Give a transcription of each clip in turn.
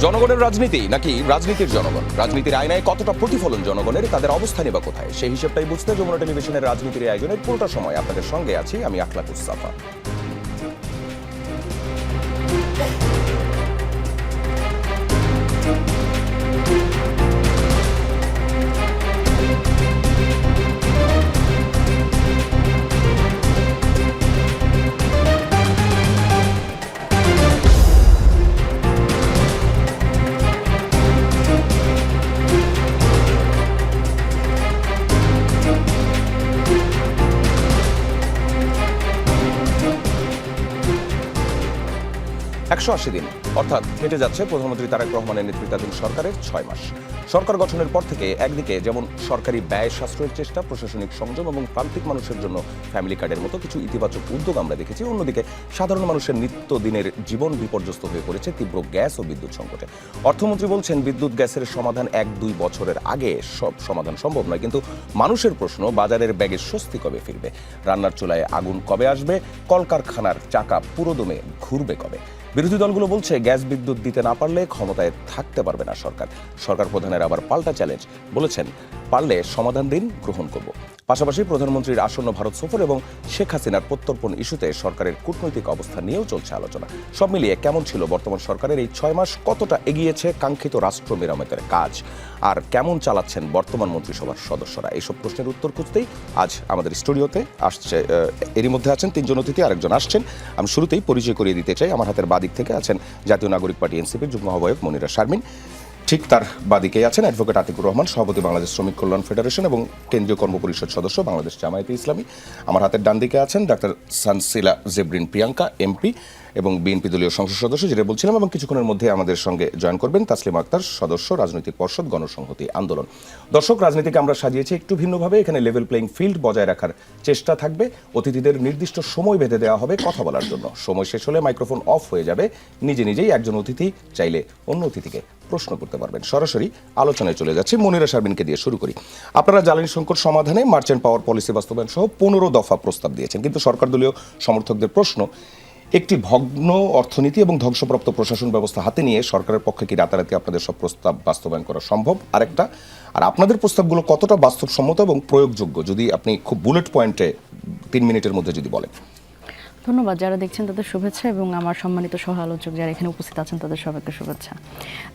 জনগণের রাজনীতি নাকি রাজনীতির জনগণ? রাজনীতির আয়নায় কতটা প্রতিফলন জনগণের, তাদের অবস্থানই বা কোথায়? সেই হিসেবটাই বুঝতে যমুনা টেলিভিশনের রাজনীতির আয়োজনের পুরোটা সময় আপনাদের সঙ্গে আছি আমি আখলাকুস সাফা। একশো ৮০ দিন অর্থাৎ কেটে যাচ্ছে প্রধানমন্ত্রী তারেক রহমানের নেতৃত্বাধীন সরকারের ৬ মাস। সরকার গঠনের পর থেকে একদিকে যেমন সরকারি ব্যয় সাশ্রয়ের চেষ্টা, প্রশাসনিক সংযম এবং প্রান্তিক মানুষের জন্য ফ্যামিলি কার্ডের মতো কিছু ইতিবাচক উদ্যোগ আমরা দেখেছি, অন্যদিকে সাধারণ মানুষের নিত্যদিনের জীবন বিপর্যস্ত হয়ে পড়েছে তীব্র গ্যাস ও বিদ্যুৎ সংকটে। অর্থমন্ত্রী বলছেন বিদ্যুৎ গ্যাসের সমাধান ১-২ বছরের আগে সব সমাধান সম্ভব নয়, কিন্তু মানুষের প্রশ্ন বাজারের ব্যাগে স্বস্তি কবে ফিরবে, রান্নার চুলায় আগুন কবে আসবে, কলকারখানার চাকা পুরোদমে ঘুরবে কবে। বিরোধী দলগুলো বলছে গ্যাস বিদ্যুৎ দিতে না পারলে ক্ষমতায় থাকতে পারবে না সরকার। সরকার প্রধানের আবার পাল্টা চ্যালেঞ্জ, বলেছেন পারলে সমাধান দিন, গ্রহণ করব। পাশাপাশি প্রধানমন্ত্রীর আসন্ন ভারত সফর এবং শেখ হাসিনার প্রত্যর্পণ ইস্যুতে সরকারের কূটনৈতিক অবস্থা নিয়েও চলছে আলোচনা। সব মিলিয়ে কেমন ছিল বর্তমান সরকারের এই ৬ মাস, কতটা এগিয়েছে কাঙ্ক্ষিত রাষ্ট্র মেরামতের কাজ, আর কেমন চালাচ্ছেন বর্তমান মন্ত্রিসভার সদস্যরা? এইসব প্রশ্নের উত্তর খুঁজতেই আজ আমাদের স্টুডিওতে আসছে, এরই মধ্যে আছেন ৩ জন অতিথি, আরেকজন আসছেন। আমি শুরুতেই পরিচয় করিয়ে দিতে চাই। আমার হাতের বাদিক থেকে আছেন জাতীয় নাগরিক পার্টি এনসিপির যুগ্ম আহ্বায়ক মনিরা শারমিন, ঠিক তার বাদিকেই আছেন অ্যাডভোকেট আতিকুর রহমান, সভাপতি বাংলাদেশ শ্রমিক কল্যাণ ফেডারেশন এবং কেন্দ্রীয় কর্মপরিষদ সদস্য বাংলাদেশ জামায়াতে ইসলামী। আমার হাতের ডান দিকে আছেন ডাক্তার সানসিলা জেবরিন প্রিয়াঙ্কা, এমপি এবং বিএনপি দলীয় সংসদ সদস্য, যেটা বলছিলাম, এবং কিছুক্ষণের মধ্যে আমাদের সঙ্গে জয়েন করবেন তাসলিমা আক্তার, সদস্য রাজনৈতিক পর্ষদ গণসংহতি আন্দোলন। দর্শক, রাজনীতিকে আমরা সাজিয়েছি একটু ভিন্নভাবে। এখানে লেভেল প্লেইং ফিল্ড বজায় রাখার চেষ্টা থাকবে। অতিথিদের নির্দিষ্ট সময় বেঁধে দেওয়া হবে কথা বলার জন্য। সময় শেষ হলে মাইক্রোফোন অফ হয়ে যাবে। নিজে নিজেই একজন অতিথি চাইলে অন্য অতিথিকে প্রশ্ন করতে পারবেন। সরাসরি আলোচনায় চলে যাচ্ছি। মনিরা শারমিনকে দিয়ে শুরু করি। আপনারা জ্বালানি সংকট সমাধানে মার্চেন্ট পাওয়ার পলিসি বাস্তবায়ন সহ ১৫ দফা প্রস্তাব দিয়েছেন, কিন্তু সরকার দলীয় সমর্থকদের প্রশ্ন, একটি ভগ্ন অর্থনীতি এবং ধ্বংসপ্রাপ্ত প্রশাসন ব্যবস্থা হাতে নিয়ে সরকারের পক্ষে কি রাতারাতি আপনাদের সব প্রস্তাব বাস্তবায়ন করা সম্ভব? আরেকটা, আর আপনাদের প্রস্তাবগুলো কতটা বাস্তবসম্মত এবং প্রয়োগযোগ্য, যদি আপনি খুব বুলেট পয়েন্টে ৩ মিনিটের মধ্যে যদি বলেন। ধন্যবাদ। যারা দেখছেন তাদের শুভেচ্ছা এবং আমার সম্মানিত সহ আলোচক যারা এখানে উপস্থিত আছেন তাদের সবাইকে শুভেচ্ছা।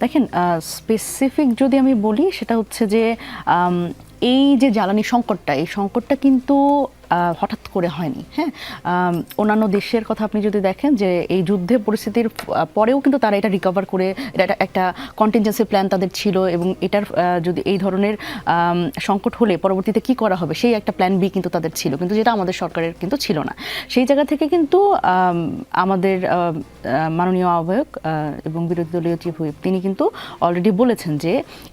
দেখেন, স্পেসিফিক যদি আমি বলি, সেটা হচ্ছে যে এই যে জ্বালানি সংকটটা, এই সংকটটা কিন্তু হঠাৎ করে হয়নি। হ্যাঁ, অন্যান্য দেশের কথা আপনি যদি দেখেন যে এই যুদ্ধের পরিস্থিতির পরেও কিন্তু তারা এটা রিকভার করে, এটা একটা কন্টিনজেন্সি প্ল্যান তাদের ছিল, এবং এটার যদি এই ধরনের সংকট হলে পরবর্তীতে কি করা হবে সেই একটা প্ল্যান বি কিন্তু তাদের ছিল, কিন্তু যেটা আমাদের সরকারের কিন্তু ছিল না। সেই জায়গা থেকে কিন্তু আমাদের মাননীয় আহ্বায়ক এবং বিরোধী দলীয় চিফ হুইপ তিনি কিন্তু অলরেডি বলেছেন যে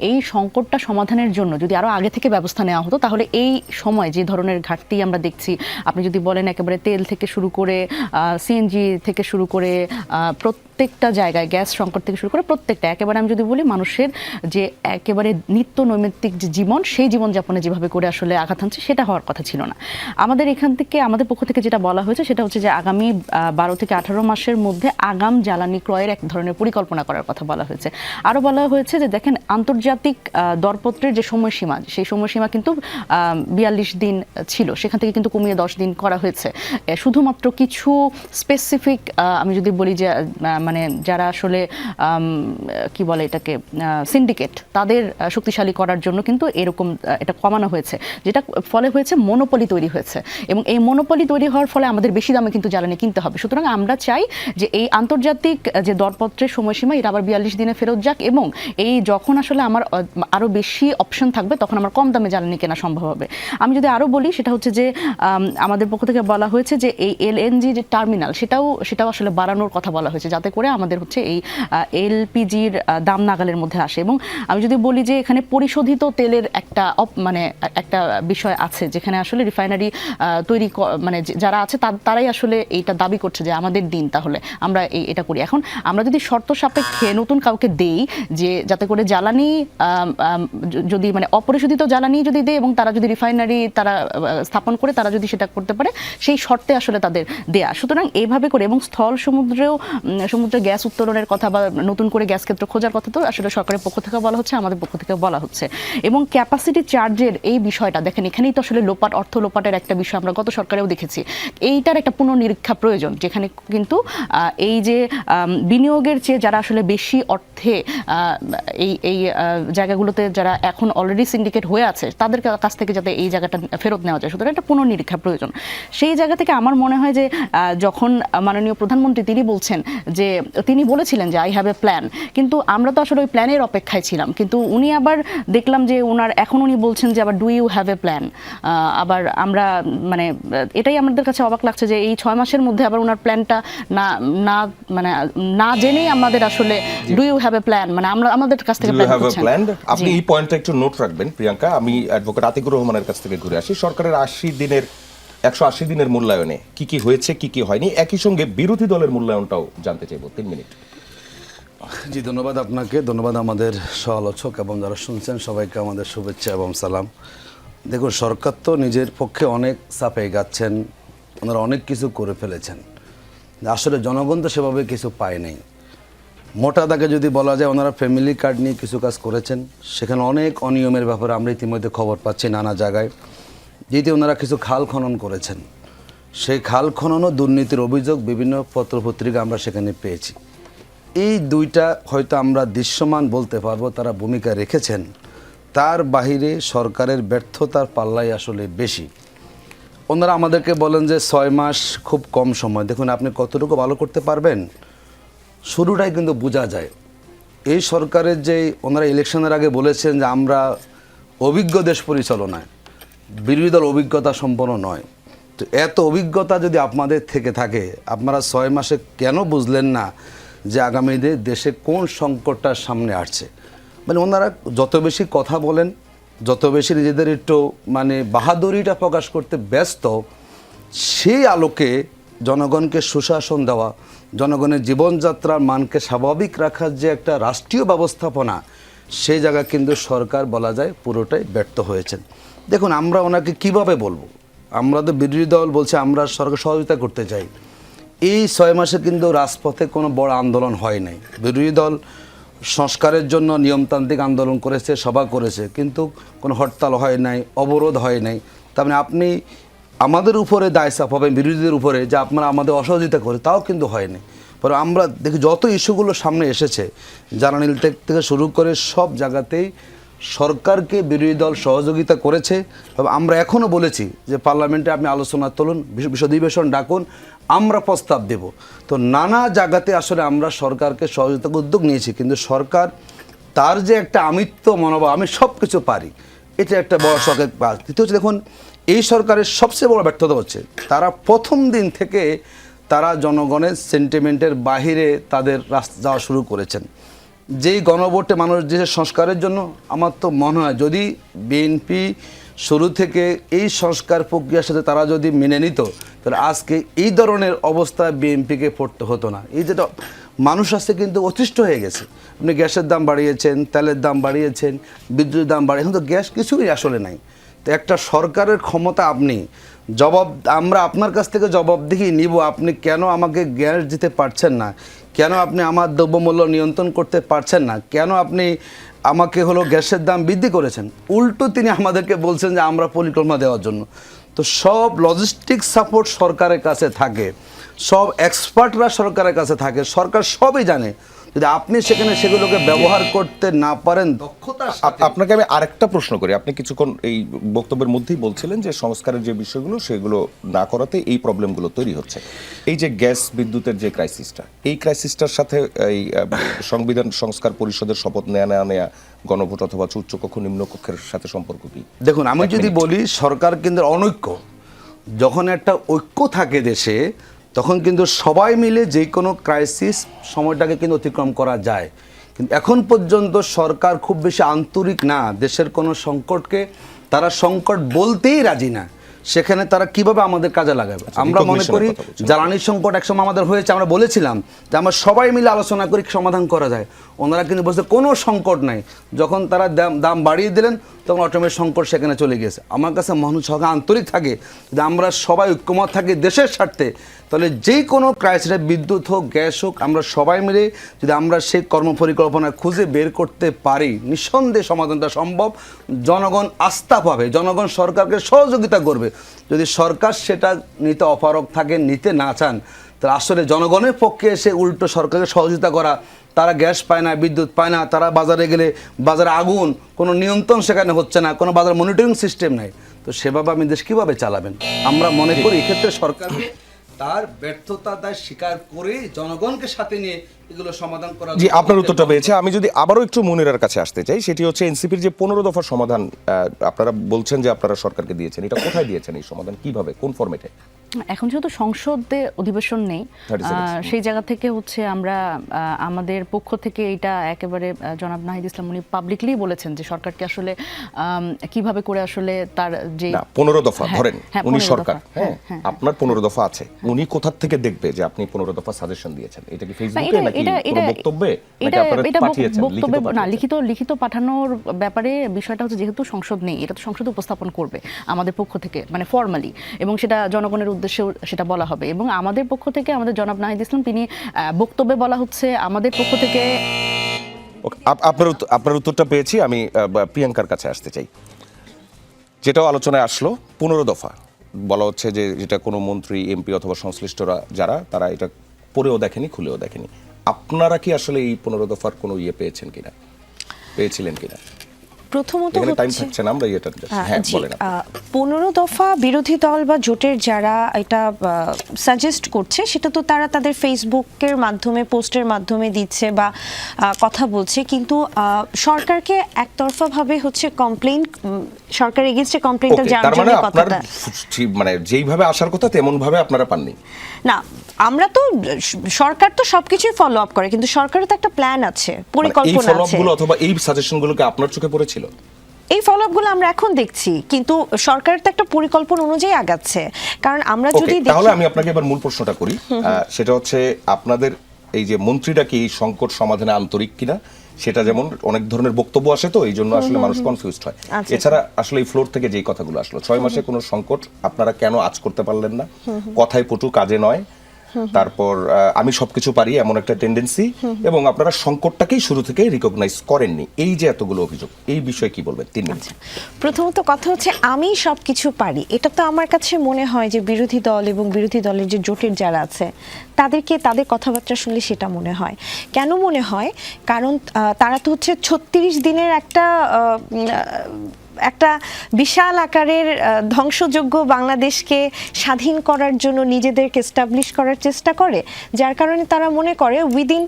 এই সংকটটা সমাধানের জন্য যদি আরও আগে থেকে ব্যবস্থা নেওয়া হতো, তাহলে এই সময় যে ধরনের ঘাটতি আমরা দেখছি, আপনি যদি বলেন একেবারে তেল থেকে শুরু করে সিএনজি থেকে শুরু করে প্রত্যেকটা জায়গায়, গ্যাস সংকট থেকে শুরু করে প্রত্যেকটা, একেবারে আমি যদি বলি মানুষের যে একেবারে নিত্য নৈমিত্তিক যে জীবন, সেই জীবনযাপনে যেভাবে করে আসলে আঘাত হানছে, সেটা হওয়ার কথা ছিল না। আমাদের এখান থেকে, আমাদের পক্ষ থেকে যেটা বলা হয়েছে সেটা হচ্ছে যে আগামী ১২ থেকে ১৮ মাসের মধ্যে আগাম জ্বালানি ক্রয়ের এক ধরনের পরিকল্পনা করার কথা বলা হয়েছে। আরও বলা হয়েছে যে দেখেন, আন্তর্জাতিক দরপত্রের যে সময়সীমা, সেই সময়সীমা কিন্তু ৪২ দিন ছিল, সেখান থেকে কিন্তু কমিয়ে ১০ দিন করা হয়েছে। শুধুমাত্র কিছু স্পেসিফিক, আমি যদি বলি যে মানে যারা আসলে কি বলে এটাকে, সিন্ডিকেট, তাদের শক্তিশালী করার জন্য কিন্তু এরকম এটা কমানো হয়েছে, যেটা ফলে হয়েছে মনোপলি তৈরি হয়েছে, এবং এই মনোপলি তৈরি হওয়ার ফলে আমাদের বেশি দামে কিন্তু জ্বালানি কিনতে হবে। সুতরাং আমরা চাই যে এই আন্তর্জাতিক যে দরপত্রের সময়সীমা, এটা আবার ৪২ দিনে ফেরত যাক, এবং এই যখন আসলে আমার আরও বেশি অপশন থাকবে তখন আমার কম দামে জ্বালানি কেনা সম্ভব হবে। আমি যদি আরও বলি, সেটা হচ্ছে যে আমাদের পক্ষ থেকে বলা হয়েছে যে এই এলএনজি যে টার্মিনাল, সেটাও আসলে বাড়ানোর কথা বলা হয়েছে, যাতে করে আমাদের হচ্ছে এই এলপিজির দাম নাগালের মধ্যে আসে। এবং আমি যদি বলি যে এখানে পরিশোধিত তেলের একটা বিষয় আছে, যেখানে আসলে রিফাইনারি তৈরি মানে যারা আছে তারাই আসলে এইটা দাবি করছে যে আমাদের দিন, তাহলে আমরা এটা করি। এখন আমরা যদি শর্ত সাপেক্ষে নতুন কাউকে দেই, যে যাতে করে জ্বালানি যদি মানে অপরিশোধিত জ্বালানি যদি দেয় এবং তারা যদি রিফাইনারি তারা স্থাপন করে করে তারা যদি সেটা করতে পারে সেই শর্তে আসলে তাদের দেয়া। সুতরাং এইভাবে করে এবং স্থল সমুদ্রে গ্যাস উত্তোলনের কথা বা নতুন করে গ্যাস ক্ষেত্র খোঁজার কথা তো আসলে সরকারের পক্ষ থেকে বলা হচ্ছে, আমাদের পক্ষ থেকে বলা হচ্ছে। এবং ক্যাপাসিটি চার্জের এই বিষয়টা দেখেন, এখানেই তো আসলে অর্থ লোপাটের একটা বিষয় আমরা গত সরকারেও দেখেছি। এইটার একটা পুনর্নিরীক্ষা প্রয়োজন, যেখানে কিন্তু এই যে বিনিয়োগের চেয়ে যারা আসলে বেশি অর্থে এই জায়গাগুলোতে যারা এখন অলরেডি সিন্ডিকেট হয়ে আছে তাদের কাছ থেকে যাতে এই জায়গাটা ফেরত নেওয়া যায়, সুতরাং একটা পুনর্নিরীক্ষা প্রয়োজন। সেই জায়গা থেকে আমার মনে হয় যে যখন মাননীয় প্রধানমন্ত্রী তিনি বলেছিলেন যে আই হ্যাভ এ প্ল্যান, কিন্তু আমরা তো আসলে ওই প্ল্যানের অপেক্ষায় ছিলাম, কিন্তু উনি আবার দেখলাম যে এখন উনি বলছেন যে আবার do you have a plan. আবার আমরা মানে এটাই আমাদের কাছে অবাক লাগছে যে এই 6 মাসের মধ্যে আবার ওনার প্ল্যানটা না জেনেই আমাদের আসলে do you have a plan, মানে আমরা আমাদের কাছ থেকে প্ল্যান। আপনি এই পয়েন্টটা একটু নোট রাখবেন প্রিয়াঙ্কা। আমি অ্যাডভোকেট আতিকুর রহমানের কাছ থেকে ঘুরে আসি। সরকারের 180 দিনের মূল্যায়নে কি কি হয়েছে, কি কি হয়নি, একই সঙ্গে বিরোধী দলের মূল্যায়নটাও জানতে চাইব। 3 মিনিট। জি, ধন্যবাদ আপনাকে, ধন্যবাদ আমাদের সহ-আলোচক এবং যারা শুনছেন সবাইকে আমাদের শুভেচ্ছা এবং সালাম। দেখুন, সরকার তো নিজের পক্ষে অনেক চাপে গাচ্ছেন, ওনারা অনেক কিছু করে ফেলেছেন, আসলে জনগণ তো সেভাবে কিছু পায় নাই। মোটা দাগে যদি বলা যায়, ওনারা ফ্যামিলি কার্ড নিয়ে কিছু কাজ করেছেন, সেখানে অনেক অনিয়মের ব্যাপারে আমরা ইতিমধ্যে খবর পাচ্ছি নানা জায়গায়। দ্বিতীয়, ওনারা কিছু খাল খনন করেছেন, সেই খাল খননও দুর্নীতির অভিযোগ বিভিন্ন পত্রপত্রিকা আমরা সেখানে পেয়েছি। এই দুইটা হয়তো আমরা দৃশ্যমান বলতে পারবো তারা ভূমিকা রেখেছেন, তার বাহিরে সরকারের ব্যর্থতার পাল্লাই আসলে বেশি। ওনারা আমাদেরকে বলেন যে 6 মাস খুব কম সময়। দেখুন, আপনি কতটুকু ভালো করতে পারবেন শুরুটাই কিন্তু বোঝা যায়। এই সরকারের যে ওনারা ইলেকশনের আগে বলেছেন যে আমরা অভিজ্ঞ দেশ পরিচালনায়, বিরোধী দল অভিজ্ঞতা সম্পন্ন নয়। তো এত অভিজ্ঞতা যদি আপনাদের থেকে থাকে, আপনারা 6 মাসে কেন বুঝলেন না যে আগামী দিনে দেশে কোন সংকটটার সামনে আসছে? মানে ওনারা যত বেশি কথা বলেন, যত বেশি নিজেদের একটু বাহাদুরিটা প্রকাশ করতে ব্যস্ত, সেই আলোকে জনগণকে সুশাসন দেওয়া, জনগণের জীবনযাত্রার মানকে স্বাভাবিক রাখার যে একটা রাষ্ট্রীয় ব্যবস্থাপনা, সেই জায়গা কিন্তু সরকার বলা যায় পুরোটাই ব্যর্থ হয়েছেন। দেখুন, আমরা ওনাকে কিভাবে বলবো? আমরা তো বিরোধী দল বলছে আমরা সরকার সহযোগিতা করতে চাই। এই 6 মাসে কিন্তু রাজপথে কোনো বড় আন্দোলন হয় নাই। বিরোধী দল সংস্কারের জন্য নিয়মতান্ত্রিক আন্দোলন করেছে, সভা করেছে, কিন্তু কোনো হরতাল হয় নাই, অবরোধ হয় নাই। তার মানে আপনি আমাদের উপরে দায় চাপাবেন বিরোধীদের উপরে যে আপনারা আমাদের অসহযোগিতা করে, তাও কিন্তু হয়নি। পরে আমরা দেখি যত ইস্যুগুলো সামনে এসেছে, জ্বালানি থেকে শুরু করে সব জায়গাতেই সরকারকে বিরোধী দল সহযোগিতা করেছে। তবে আমরা এখনও বলেছি যে পার্লামেন্টে আপনি আলোচনা তুলুন, অধিবেশন ডাকুন, আমরা প্রস্তাব দেব। তো নানা জায়গাতে আসলে আমরা সরকারকে সহযোগিতার উদ্যোগ নিয়েছি, কিন্তু সরকার তার যে একটা আমিত্ব মনোভাব, আমি সব কিছু পারি, এটা একটা বড় সরকার। দ্বিতীয় হচ্ছে, দেখুন, এই সরকারের সবচেয়ে বড় ব্যর্থতা হচ্ছে তারা প্রথম দিন থেকে তারা জনগণের সেন্টিমেন্টের বাহিরে তাদের রাস্তা যাওয়া শুরু করেছেন। যেই গণভোটে মানুষ যে সংস্কারের জন্য, আমার তো মনে হয় যদি বিএনপি শুরু থেকে এই সংস্কার প্রক্রিয়ার সাথে তারা যদি মেনে নিত, তাহলে আজকে এই ধরনের অবস্থায় বিএনপিকে পড়তে হতো না। এই যেটা মানুষ আসছে কিন্তু অতিষ্ঠ হয়ে গেছে। আপনি গ্যাসের দাম বাড়িয়েছেন, তেলের দাম বাড়িয়েছেন, বিদ্যুতের দাম বাড়িয়ে, এখন তো গ্যাস কিছুই আসলে নাই। তো একটা সরকারের ক্ষমতা আমরা আপনার কাছ থেকে জবাবদিহি নিব, আপনি কেন আমাকে গ্যাস দিতে পারছেন না, কেন আপনি আমার দ্রব্যমূল্য নিয়ন্ত্রণ করতে পারছেন না, কেন আপনি আমাকে গ্যাসের দাম বৃদ্ধি করেছেন। উল্টো তিনি আমাদেরকে বলছেন যে আমরা পরিকল্পনা দেওয়ার জন্য। তো সব লজিস্টিক সাপোর্ট সরকারের কাছে থাকে, সব এক্সপার্টরা সরকারের কাছে থাকে, সরকার সবই জানে। যদি আপনি সেগুলোকে ব্যবহার করতে না পারেন, দক্ষতা। আপনাকে আমি আরেকটা প্রশ্ন করি। আপনি কিছুক্ষণ এই বক্তব্যের মধ্যেই বলছিলেন যে সংস্কারের যে বিষয়গুলো সেগুলো না করাতে এই প্রবলেমগুলো তৈরি হচ্ছে। এই যে গ্যাস বিদ্যুতের যে ক্রাইসিসটা, এই ক্রাইসিসটার সাথে এই সংবিধান সংস্কার পরিষদের শপথ নেয়া গণভোট অথবা উচ্চকক্ষ নিম্নকক্ষের সাথে সম্পর্ক কি? দেখুন, আমি যদি বলি সরকার কেন্দ্রের অনৈক্য, যখন একটা ঐক্য থাকে দেশে, তখন কিন্তু সবাই মিলে যে কোনো ক্রাইসিস সময়টাকে কিন্তু অতিক্রম করা যায়। কিন্তু এখন পর্যন্ত সরকার খুব বেশি আন্তরিক না, দেশের কোনো সংকটকে তারা সংকট বলতেই রাজি না। সেখানে তারা কিভাবে আমাদের কাজে লাগাবে। আমরা মনে করি জ্বালানির সংকট একসময় আমাদের হয়েছে, আমরা বলেছিলাম যে আমরা সবাই মিলে আলোচনা করি সমাধান করা যায়। ওনারা কিন্তু বলছে কোনো সংকট নাই, যখন তারা দাম বাড়িয়ে দিলেন তখন অটোমেটিক সংকট সেখানে চলে গেছে। আমার কাছে মানুষ সবাই আন্তরিক থাকে, যদি আমরা সবাই ঐক্যমত থাকি দেশের স্বার্থে, তাহলে যে কোনো ক্রাইসিসে বিদ্যুৎ হোক গ্যাস হোক আমরা সবাই মিলে যদি আমরা সেই কর্মপরিকল্পনা খুঁজে বের করতে পারি, নিঃসন্দেহে সমাধানটা সম্ভব। জনগণ আস্থা পাবে, জনগণ সরকারকে সহযোগিতা করবে। যদি সরকার সেটা নিতে অপারগ থাকে, নিতে না চান, তাহলে আসলে জনগণের পক্ষে এসে উল্টো সরকারকে সহযোগিতা করা। তারা গ্যাস পায় না, বিদ্যুৎ পায় না, তারা বাজারে গেলে বাজারে আগুন, কোনো নিয়ন্ত্রণ সেখানে হচ্ছে না, কোনো বাজার মনিটরিং সিস্টেম নাই, তো সেভাবে আপনি দেশ কীভাবে চালাবেন? আমরা মনে করি এক্ষেত্রে সরকারকে তার ব্যর্থতা দায় স্বীকার করে জনগণকে সাথে নিয়ে এগুলো সমাধান করা। জি, আপনার উত্তরটা পেয়েছে। আমি যদি আবারও একটু মুনিরার কাছে আসতে চাই, সেটি হচ্ছে এনসিপির যে 15 দফার সমাধান আপনারা বলছেন যে আপনারা সরকারকে দিয়েছেন, এটা কোথায় দিয়েছেন এই সমাধান, কিভাবে, কোন ফরম্যাটে? এখন যেহেতু সংসদে অধিবেশন নেই, সেই জায়গা থেকে হচ্ছে আমরা আমাদের পক্ষ থেকে এটা একেবারে জনাব নাহিদ ইসলাম উনি পাবলিকলি বলেছেন যে সরকারকে আসলে কিভাবে করে আসলে তার যে 15 দফা ধরেন, উনি সরকার, হ্যাঁ আপনার 15 দফা আছে, উনি কোথা থেকে দেখবে যে আপনি 15 দফা সাজেশন দিয়েছেন? এটা কি ফেসবুকে নাকি কোনো বক্তব্যে নাকি আপনারা পাঠিয়েছেন? লিখিত পাঠানোর ব্যাপারে বিষয়টা হচ্ছে যেহেতু সংসদ নেই, এটা তো সংসদে উপস্থাপন করবে আমাদের পক্ষ থেকে, মানে ফর্মালি, এবং সেটা জনগণের উদ্দেশ্যে সেটা বলা হবে। এবং আমাদের পক্ষ থেকে আমাদের জনাব নাহিদ ইসলাম তিনি বক্তব্যে বলা হচ্ছে আমাদের পক্ষ থেকে। আপনার উত্তরটা পেয়েছি। আমি প্রিয়াঙ্কার কাছে আসতে চাই। যেটাও আলোচনায় আসলো 15 দফা বলা হচ্ছে যে যেটা কোনো মন্ত্রী, এমপি অথবা সংশ্লিষ্টরা যারা, তারা এটা পড়েও দেখেনি, খুলেও দেখেনি। আপনারা কি আসলে এই 15 দফার কোনো পেয়েছেন কিনা, পেয়েছিলেন কিনা? প্রথমত হচ্ছে 15 দফা বিরোধী দল বা জোটের যারা এটা সাজেস্ট করছে, সেটা তো তারা তাদের ফেসবুকের মাধ্যমে, পোস্টের মাধ্যমে দিচ্ছে বা কথা বলছে, কিন্তু সরকারকে একতরফাভাবে হচ্ছে কমপ্লেইন, সরকার এগেইনস্টে কমপ্লেইনটা জানার জন্য কথাটা, মানে যেইভাবে আসার কথা তেমন ভাবে আপনারা পাননি না। আমরা তো, সরকার তো সবকিছুই ফলো আপ করে, কিন্তু সরকারের তো একটা প্ল্যান আছে, পরিকল্পনা আছে। অথবা এই সাজেশনগুলোকে আপনার চোখে পড়েছিল? এই ফলো আপগুলো আমরা এখন দেখছি, কিন্তু সরকারের তো একটা পরিকল্পনা অনুযায়ী আগাচ্ছে। কারণ আমরা যদি তাহলে আমি আপনাকে এবার মূল প্রশ্নটা করি, সেটা হচ্ছে আপনাদের এই যে মন্ত্রীরা কি এই সংকট সমাধানে আন্তরিক কিনা, সেটা যেমন অনেক ধরনের বক্তব্য আসে, তো এই জন্য আসলে মানুষ কনফিউজড হয়। এছাড়া আসলে এই ফ্লোর থেকে যেই কথাগুলো আসলো, 6 মাসে কোনো সংকট আপনারা কেন আজ করতে পারলেন না, কথায় পটু কাজে নয়, তারপর আমি সবকিছু পারি এমন একটা টেন্ডেন্সি, এবং আপনারা সংকটটাকেই শুরু থেকে রিকগনাইজ করেননি, এই যে এতগুলো অভিযোগ, এই বিষয়ে কি বলবেন? 3 মিনিট। প্রথমত কথা হচ্ছে আমি সবকিছু পারি, এটা তো আমার কাছে মনে হয় যে বিরোধী দল এবং বিরোধী দলের যে জোটের যারা আছে তাদের কথাবার্তা শুনলে সেটা মনে হয়। কেন মনে হয়? কারণ তারা তো হচ্ছে 36 দিনের একটা বিশাল আকারের ধ্বংসযোগ্য বাংলাদেশকে স্বাধীন করার জন্য নিজেদেরকে এস্টাবলিশ করার চেষ্টা করে, যার কারণে তারা মনে করে উইদিন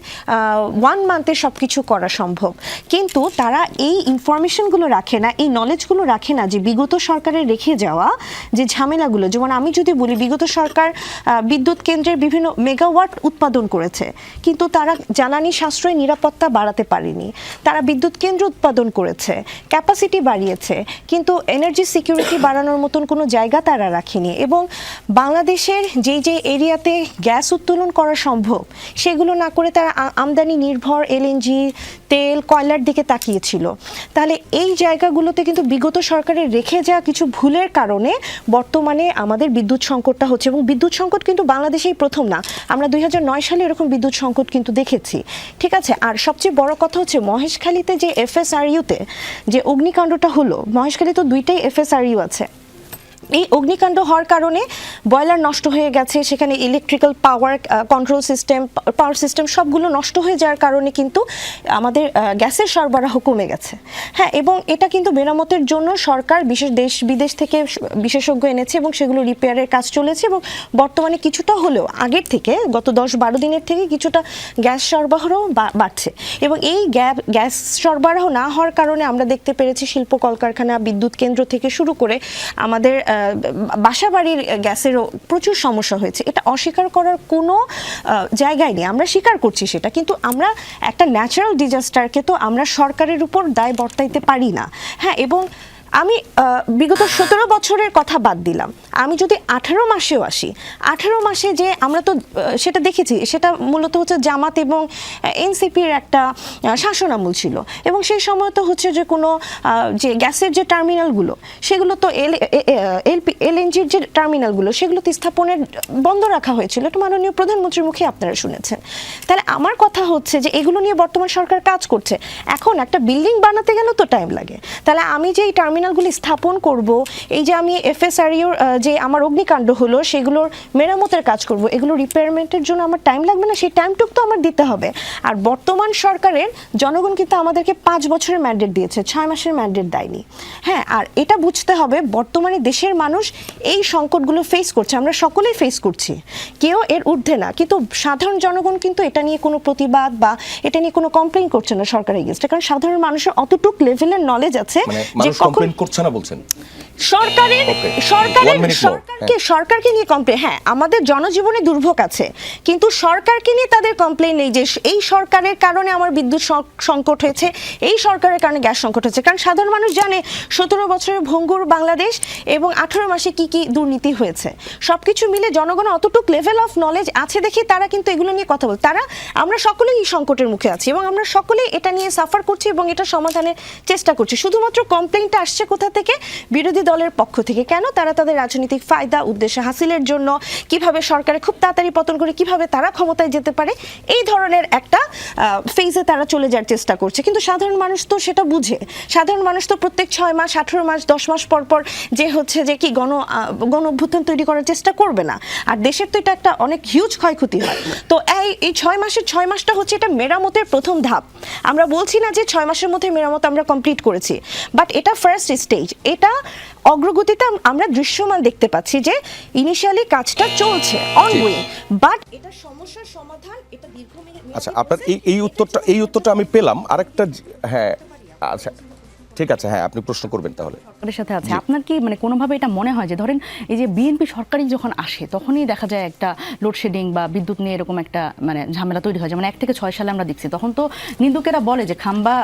1 মান্থে সব কিছু করা সম্ভব। কিন্তু তারা এই ইনফরমেশনগুলো রাখে না, এই নলেজগুলো রাখে না যে বিগত সরকারের রেখে যাওয়া যে ঝামেলাগুলো। যেমন আমি যদি বলি, বিগত সরকার বিদ্যুৎ কেন্দ্রের বিভিন্ন মেগাওয়াট উৎপাদন করেছে, কিন্তু তারা জ্বালানি সাশ্রয়, নিরাপত্তা বাড়াতে পারেনি। তারা বিদ্যুৎ কেন্দ্র উৎপাদন করেছে, ক্যাপাসিটি বাড়িয়েছে, কিন্তু এনার্জি সিকিউরিটি বাড়ানোর মতন কোনো জায়গা তারা রাখেনি। এবং বাংলাদেশের যেই এরিয়াতে গ্যাস উত্তোলন করা সম্ভব, সেগুলো না করে তারা আমদানি নির্ভর এলএনজি, তেল, কয়লার দিকে তাকিয়েছিল। তাহলে এই জায়গাগুলোতে কিন্তু বিগত সরকারের রেখে যাওয়া কিছু ভুলের কারণে বর্তমানে আমাদের বিদ্যুৎ সংকটটা হচ্ছে। এবং বিদ্যুৎ সংকট কিন্তু বাংলাদেশেই প্রথম না, আমরা 2009 সালে এরকম বিদ্যুৎ সংকট কিন্তু দেখেছি, ঠিক আছে? আর সবচেয়ে বড় কথা হচ্ছে মহেশখালীতে যে FSRU-তে যে অগ্নিকাণ্ডটা হলো, মহেশখালী তো 2টাই FSRU আছে, এই অগ্নিকাণ্ড হওয়ার কারণে বয়লার নষ্ট হয়ে গেছে, সেখানে electrical power control system, power system সবগুলো নষ্ট হয়ে যাওয়ার কারণে কিন্তু আমাদের গ্যাসের সরবরাহ কমে গেছে। হ্যাঁ, এবং এটা কিন্তু মেরামতের জন্য সরকার দেশ বিদেশ থেকে বিশেষজ্ঞ এনেছে এবং সেগুলো রিপেয়ারের কাজ চলেছে, এবং বর্তমানে কিছুটা হলেও আগের থেকে, গত 10-12 দিনের থেকে কিছুটা গ্যাস সরবরাহ বাড়ছে। এবং এই গ্যাস সরবরাহ না হওয়ার কারণে আমরা দেখতে পেরেছি শিল্প কলকারখানা, বিদ্যুৎ কেন্দ্র থেকে শুরু করে আমাদের বাসাবাড়ির গ্যাসেরও প্রচুর সমস্যা হয়েছে। এটা অস্বীকার করার কোনো জায়গায় নেই, আমরা স্বীকার করছি সেটা। কিন্তু আমরা একটা ন্যাচারাল ডিজাস্টারকে তো আমরা সরকারের উপর দায় বর্তাইতে পারি না। হ্যাঁ, এবং আমি বিগত 17 বছরের কথা বাদ দিলাম, আমি যদি 18 মাসেও আসি, 18 মাসে যে আমরা তো সেটা দেখেছি, সেটা মূলত হচ্ছে জামাত এবং এনসিপির একটা শাসনামল ছিল, এবং সেই সময় তো হচ্ছে যে কোনো যে গ্যাসের যে টার্মিনালগুলো সেগুলো তো এলএনজির যে টার্মিনালগুলো সেগুলো তো স্থাপনের বন্ধ রাখা হয়েছিল, এটা মাননীয় প্রধানমন্ত্রীর মুখে আপনারা শুনেছেন। তাহলে আমার কথা হচ্ছে যে এগুলো নিয়ে বর্তমান সরকার কাজ করছে। এখন একটা বিল্ডিং বানাতে গেলেও তো টাইম লাগে, তাহলে আমি যে এই টার্মিনালগুলি স্থাপন করব, এই যে আমি এফএসআরইউর যে আমার অগ্নিকাণ্ড হলো সেগুলোর মেরামতের কাজ করব, এগুলো রিপেয়ারমেন্টের জন্য আমার টাইম লাগবে না? সেই টাইমটুকু তো আমার দিতে হবে। আর বর্তমান সরকারের জনগণ কিন্তু আমাদেরকে 5 বছরের ম্যান্ডেট দিয়েছে, 6 মাসের ম্যান্ডেট দেয়নি। হ্যাঁ, আর এটা বুঝতে হবে বর্তমানে দেশের মানুষ এই সংকটগুলো ফেস করছে, আমরা সকলেই ফেস করছি, কেউ এর ঊর্ধ্বে না, কিন্তু সাধারণ জনগণ কিন্তু এটা নিয়ে কোনো প্রতিবাদ বা এটা নিয়ে কোনো কমপ্লেইন করছে না সরকারের এগেইনস্টে, কারণ সাধারণ মানুষের অতটুক লেভেলের নলেজ আছে মানে যে মানুষ কখন কমপ্লেইন করছে না বলছেন। সরকারকে নিয়ে কমপ্লেন, হ্যাঁ আমাদের জনজীবনে দুর্ভোগ আছে, কিন্তু সরকারকে নিয়ে তাদের কমপ্লেন নেই যে এই সরকারের কারণে আমার বিদ্যুৎ সংকট হয়েছে, এই সরকারের কারণে গ্যাস সংকট হয়েছে। কারণ সাধারণ মানুষ জানে 17 বছরের ভঙ্গুর বাংলাদেশ এবং 18 মাসে কি কি দুর্নীতি হয়েছে, সবকিছু মিলে জনগণ অতটুক লেভেল অফ নলেজ আছে দেখে তারা কিন্তু এগুলো নিয়ে কথা বলে। আমরা সকলেই এই সংকটের মুখে আছি এবং আমরা সকলেই এটা নিয়ে সাফার করছি এবং এটা সমাধানের চেষ্টা করছি। শুধুমাত্র কমপ্লেনটা আসছে কোথা থেকে? বিরোধী দলের পক্ষ থেকে। কেন? তারা তাদের রাজনৈতিক ফায়দা উদ্দেশ্য হাসিলের জন্য কিভাবে সরকারে খুব তাড়াতাড়ি পতন করে কিভাবে তারা ক্ষমতায় যেতে পারে, এই ধরনের একটা ফেজে তারা চলে যাওয়ার চেষ্টা করছে। কিন্তু সাধারণ মানুষ তো সেটা বুঝে, সাধারণ মানুষ তো প্রত্যেক 6 মাস 18 মাস 10 মাস পর পর যে হচ্ছে যে কি গণ অভ্যুত্থান তৈরি করার চেষ্টা করবে না। আর দেশের তো এটা একটা অনেক হিউজ ক্ষয়ক্ষতি হয়। তো এই 6 মাসের 6 মাসটা হচ্ছে এটা মেরামতের প্রথম ধাপ। আমরা বলছি না যে 6 মাসের মধ্যে মেরামত আমরা কমপ্লিট করেছি, বাট এটা ফার্স্ট স্টেজ। এটা অগ্রগতিটা আমরা দৃশ্যমান দেখতে পাচ্ছি যে ইনিশিয়ালি কাজটা চলছে অনগোয়িং, বাট এটা সমস্যার সমাধান, এটা দীর্ঘমেয়াদী। আচ্ছা, আপনার এই উত্তরটা আমি পেলাম। আরেকটা, হ্যাঁ আচ্ছা ঠিক আছে, হ্যাঁ আপনি প্রশ্ন করবেন তাহলে। সরকারের সাথে আছে, আপনার কি মানে কোনোভাবে এটা মনে হয় যে ধরেন এই যে বিএনপি সরকারি যখন আসে তখনই দেখা যায় একটা লোডশেডিং বা বিদ্যুৎ নিয়ে এরকম একটা মানে ঝামেলা তৈরি হয়, যেমন 1 থেকে 6 সালে আমরা দেখছি, তখন তো নিন্দুকেরা বলে যে খাম্বা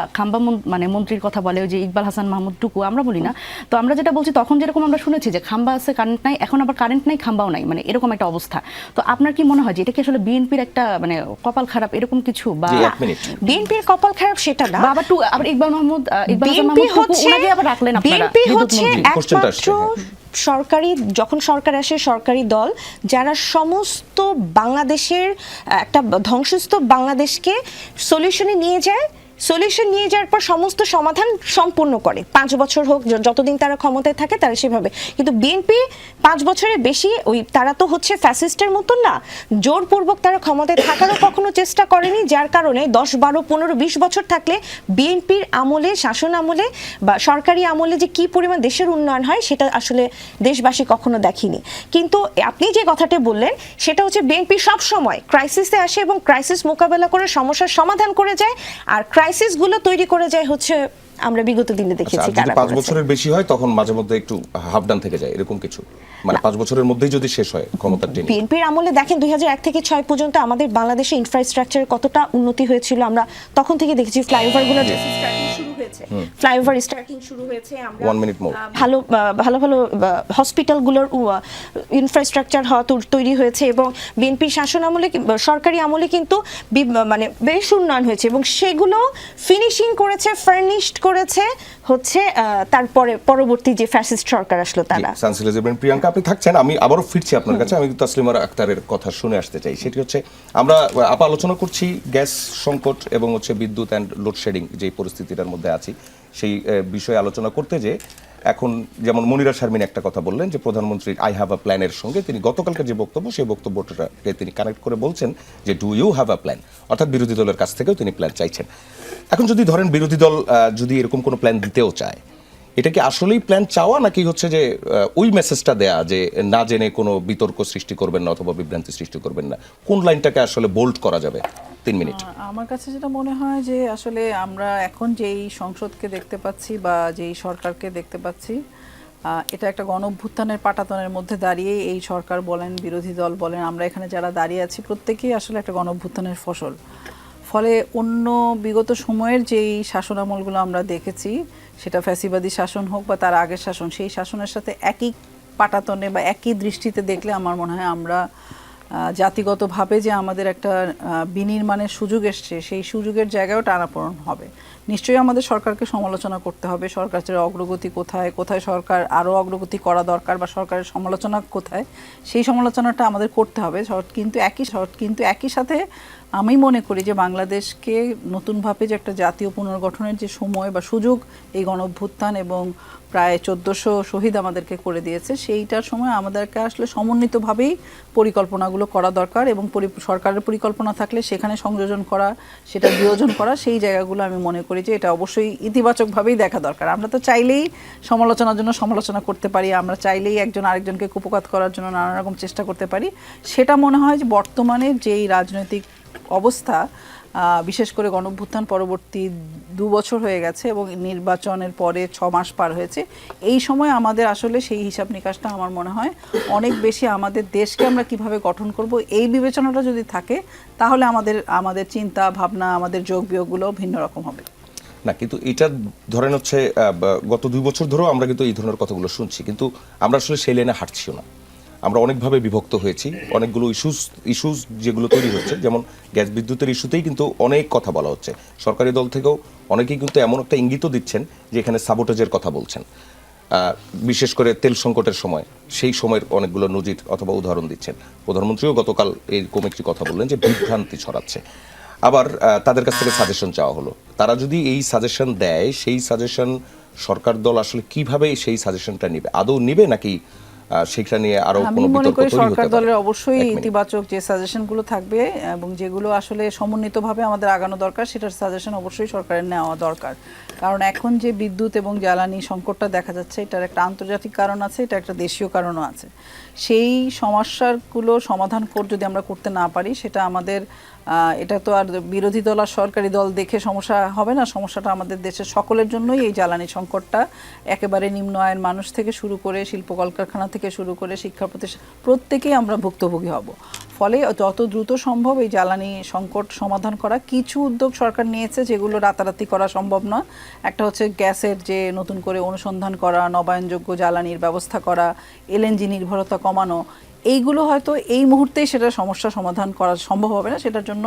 মানে মন্ত্রীর কথা বলে, ওই যে ইকবাল হাসান মাহমুদ টুকু, আমরা বলি না তো, আমরা যেটা বলছি তখন যেরকম আমরা শুনেছি যে খাম্বা আছে কারেন্ট নাই, এখন আবার কারেন্ট নাই খাম্বাও নাই, মানে এরকম একটা অবস্থা। তো আপনার কি মনে হয় যে এটা কি আসলে বিএনপির একটা মানে কপাল খারাপ এরকম কিছু, বা বিএনপির কপাল খারাপ সেটা না, আবার ইকবাল মাহমুদ বিএনপি হচ্ছে একমাত্র সরকারি, যখন সরকার আসে সরকারি দল যারা সমস্ত বাংলাদেশের একটা ধ্বংসস্তূপ বাংলাদেশকে সলিউশনে নিয়ে যায়, সলিউশন নিয়ে যাওয়ার পর সমস্ত সমাধান সম্পূর্ণ করে। 5 বছর হোক, যতদিন তারা ক্ষমতায় থাকে তারা সেভাবে। কিন্তু বিএনপি 5 বছরের বেশি, ওই তারা তো হচ্ছে ফ্যাসিস্টের মতন না, জোরপূর্বক তারা ক্ষমতায় থাকারও কখনো চেষ্টা করেনি, যার কারণে 10, 12, 15, 20 বছর থাকলে বিএনপির আমলে, শাসন আমলে বা সরকারি আমলে যে কি পরিমাণ দেশের উন্নয়ন হয় সেটা আসলে দেশবাসী কখনো দেখেনি। কিন্তু আপনি যে কথাটা বললেন সেটা হচ্ছে বিএনপি সব সময় ক্রাইসিসে আসে এবং ক্রাইসিস মোকাবেলা করে সমস্যার সমাধান করে যায়, আর ক্রাইসিস গুলো তৈরি করে যায় হচ্ছে আমরা বিগত দিনে দেখেছি। 5 বছরের বেশি হয় তখন মাঝে মধ্যে একটু হাফডান থেকে যায়, এরকম কিছু, মানে 5 বছরের মধ্যেই যদি শেষ হয় ক্ষমতার টেনে। বিএনপির আমলে দেখেন 2001 থেকে 6 পর্যন্ত আমাদের বাংলাদেশে ইনফ্রাস্ট্রাকচার কতটা উন্নতি হয়েছিল, আমরা তখন থেকে দেখেছি। ফ্লাইওভার গুলো স্টার্টিং শুরু হয়েছে, ফ্লাইওভার স্টার্টিং শুরু হয়েছে, আমরা 1 মিনিট মোর ভালো হসপিটালগুলোর ইনফ্রাস্ট্রাকচার তৈরি হয়েছে, এবং বিএনপির শাসন আমলে সরকারি আমলে কিন্তু মানে বেশ উন্নয়ন হয়েছে, এবং সেগুলো ফিনিশিং করেছে, ফার্নিশড করেছে হচ্ছে তারপরে পরবর্তী যে ফ্যাসিস্ট সরকার আসলো তারা। সানসিলা জেবেন প্রিয়াঙ্কা, আপনি থাকছেন, আমি আবারও ফিরছি আপনার কাছে। আমি তাসলিমা আক্তারের কথা শুনে আসতে চাই। সেটি হচ্ছে আমরা আলোচনা করছি গ্যাস সংকট এবং হচ্ছে বিদ্যুৎ অ্যান্ড লোডশেডিং যে পরিস্থিতিটার মধ্যে আছি সেই বিষয়ে আলোচনা করতে, যে এখন যেমন মনিরা শারমিন একটা কথা বললেন যে প্রধানমন্ত্রীর আই হ্যাভ আ প্ল্যানের সঙ্গে তিনি গতকালকের যে বক্তব্য সেই বক্তব্যটাকে তিনি কানেক্ট করে বলছেন যে do you have a plan, অর্থাৎ বিরোধী দলের কাছ থেকেও তিনি প্ল্যান চাইছেন। এখন যদি ধরেন বিরোধী দল যদি এরকম কোনো প্ল্যান দিতেও চায়, এটা কি আসলেই প্ল্যান চাওয়া, নাকি হচ্ছে যে ওই মেসেজটা দেয়া যে না জেনে কোনো বিতর্ক সৃষ্টি করবেন না অথবা বিভ্রান্তি সৃষ্টি করবেন না? কোন লাইনটাকে আসলে বোল্ড করা যাবে? 3 মিনিট। আমার কাছে যেটা মনে হয় যে আসলে আমরা এখন যেই সংসদকে দেখতে পাচ্ছি বা যেই সরকারকে দেখতে পাচ্ছি, এটা একটা গণঅভ্যুত্থানের পাটাতনের মধ্যে দাঁড়িয়ে এই সরকার বলেন, বিরোধী দল বলেন, আমরা এখানে যারা দাঁড়িয়ে আছি প্রত্যেকেই আসলে একটা গণঅভ্যুত্থানের ফসল। ফলে অন্য বিগত সময়ের যেই শাসনামলগুলো আমরা দেখেছি সেটা ফ্যাসিবাদী শাসন হোক বা তার আগের শাসন, সেই শাসনের সাথে একই পাটাতনে বা একই দৃষ্টিতে দেখলে আমার মনে হয় আমরা জাতিগতভাবে যে আমাদের একটা বিনির্মাণের সুযোগ এসছে, সেই সুযোগের জায়গায়ও টানাপোড়েন হবে। নিশ্চয়ই আমাদের সরকারকে সমালোচনা করতে হবে, সরকারের অগ্রগতি কোথায় কোথায় সরকার আরও অগ্রগতি করা দরকার বা সরকারের সমালোচনা কোথায়, সেই সমালোচনাটা আমাদের করতে হবে। কিন্তু একই সাথে আমি মনে করি যে বাংলাদেশকে নতুনভাবে যে একটা জাতীয় পুনর্গঠনের যে সময় বা সুযোগ এই গণঅভ্যুত্থান এবং প্রায় 1400 শহীদ আমাদেরকে করে দিয়েছে, সেইটার সময় আমাদেরকে আসলে সমন্বিতভাবেই পরিকল্পনাগুলো করা দরকার এবং সরকারের পরিকল্পনা থাকলে সেখানে সংযোজন করা, সেটা বিয়োজন করা, সেই জায়গাগুলো আমি মনে করি যে এটা অবশ্যই ইতিবাচকভাবেই দেখা দরকার। আমরা তো চাইলেই সমালোচনার জন্য সমালোচনা করতে পারি, আমরা চাইলেই একজন আরেকজনকে কুপকাত করার জন্য নানা রকম চেষ্টা করতে পারি। সেটা মনে হয় যে বর্তমানে যেই রাজনৈতিক অবস্থা, বিশেষ করে গণঅভ্যুত্থান পরবর্তী 2 বছর হয়ে গেছে এবং নির্বাচনের পরে 6 মাস পার হয়েছে, এই সময় আমাদের আসলে সেই হিসাব নিকাশটা আমার মনে হয় অনেক বেশি আমাদের দেশকে আমরা কিভাবে গঠন করব এই বিবেচনাটা যদি থাকে, তাহলে আমাদের চিন্তা ভাবনা, আমাদের যোগ বিয়োগগুলো ভিন্ন রকম হবে। না, কিন্তু এটা ধরেন হচ্ছে গত 2 বছর ধরেও আমরা কিন্তু এই ধরনের কথাগুলো শুনছি, কিন্তু আমরা আসলে সেই লাইনে হাঁটছিও না। আমরা অনেকভাবে বিভক্ত হয়েছি, অনেকগুলো ইস্যুস যেগুলো তৈরি হচ্ছে, যেমন গ্যাস বিদ্যুতের ইস্যুতেই কিন্তু অনেক কথা বলা হচ্ছে। সরকারি দল থেকেও অনেকেই কিন্তু এমন একটা ইঙ্গিতও দিচ্ছেন যে এখানে সাবোটেজের কথা বলছেন, বিশেষ করে তেল সংকটের সময়, সেই সময়ের অনেকগুলো নজির অথবা উদাহরণ দিচ্ছেন। প্রধানমন্ত্রীও গতকাল এরকম একটি কথা বললেন যে বিভ্রান্তি ছড়াচ্ছে। আবার তাদের কাছ থেকে সাজেশন চাওয়া হলো, তারা যদি এই সাজেশন দেয়, সেই সাজেশন সরকার দল আসলে কিভাবে সেই সাজেশনটা নিবে, আদৌ নিবে নাকি সেটা নিয়ে আরো আমি কোনো মনে বিতর্ক করি তৈরি হতে সরকার পারে? দলের অবশ্যই 1 মিনিট। ইতিবাচক যে সাজেশনগুলো থাকবে এবং যেগুলো আসলে সমন্বিতভাবে আমাদের আগানো দরকার, সেটার সাজেশন অবশ্যই সরকারের নেওয়া দরকার। কারণ এখন যে বিদ্যুৎ এবং জ্বালানি সংকটটা দেখা যাচ্ছে, এটার একটা আন্তর্জাতিক কারণ আছে, এটা একটা দেশীয় কারণও আছে। সেই সমস্যাগুলো সমাধান যদি আমরা করতে না পারি, সেটা আমাদের এটা তো আর বিরোধী দল আর সরকারি দল দেখে সমস্যা হবে না, সমস্যাটা আমাদের দেশের সকলের জন্যই। এই জ্বালানি সংকটটা একেবারে নিম্ন আয়ের মানুষ থেকে শুরু করে শিল্প কলকারখানা থেকে শুরু করে শিক্ষা প্রতিষ্ঠান, প্রত্যেকেই আমরা ভুক্তভোগী হব। ফলে যত দ্রুত সম্ভব এই জ্বালানি সংকট সমাধান করা, কিছু উদ্যোগ সরকার নিয়েছে যেগুলো রাতারাতি করা সম্ভব নয়। একটা হচ্ছে গ্যাসের যে নতুন করে অনুসন্ধান করা, নবায়নযোগ্য জ্বালানির ব্যবস্থা করা, এলএনজি নির্ভরতা কমানো, এইগুলো হয়তো এই মুহূর্তেই সেটা সমস্যা সমাধান করা সম্ভব হবে না, সেটার জন্য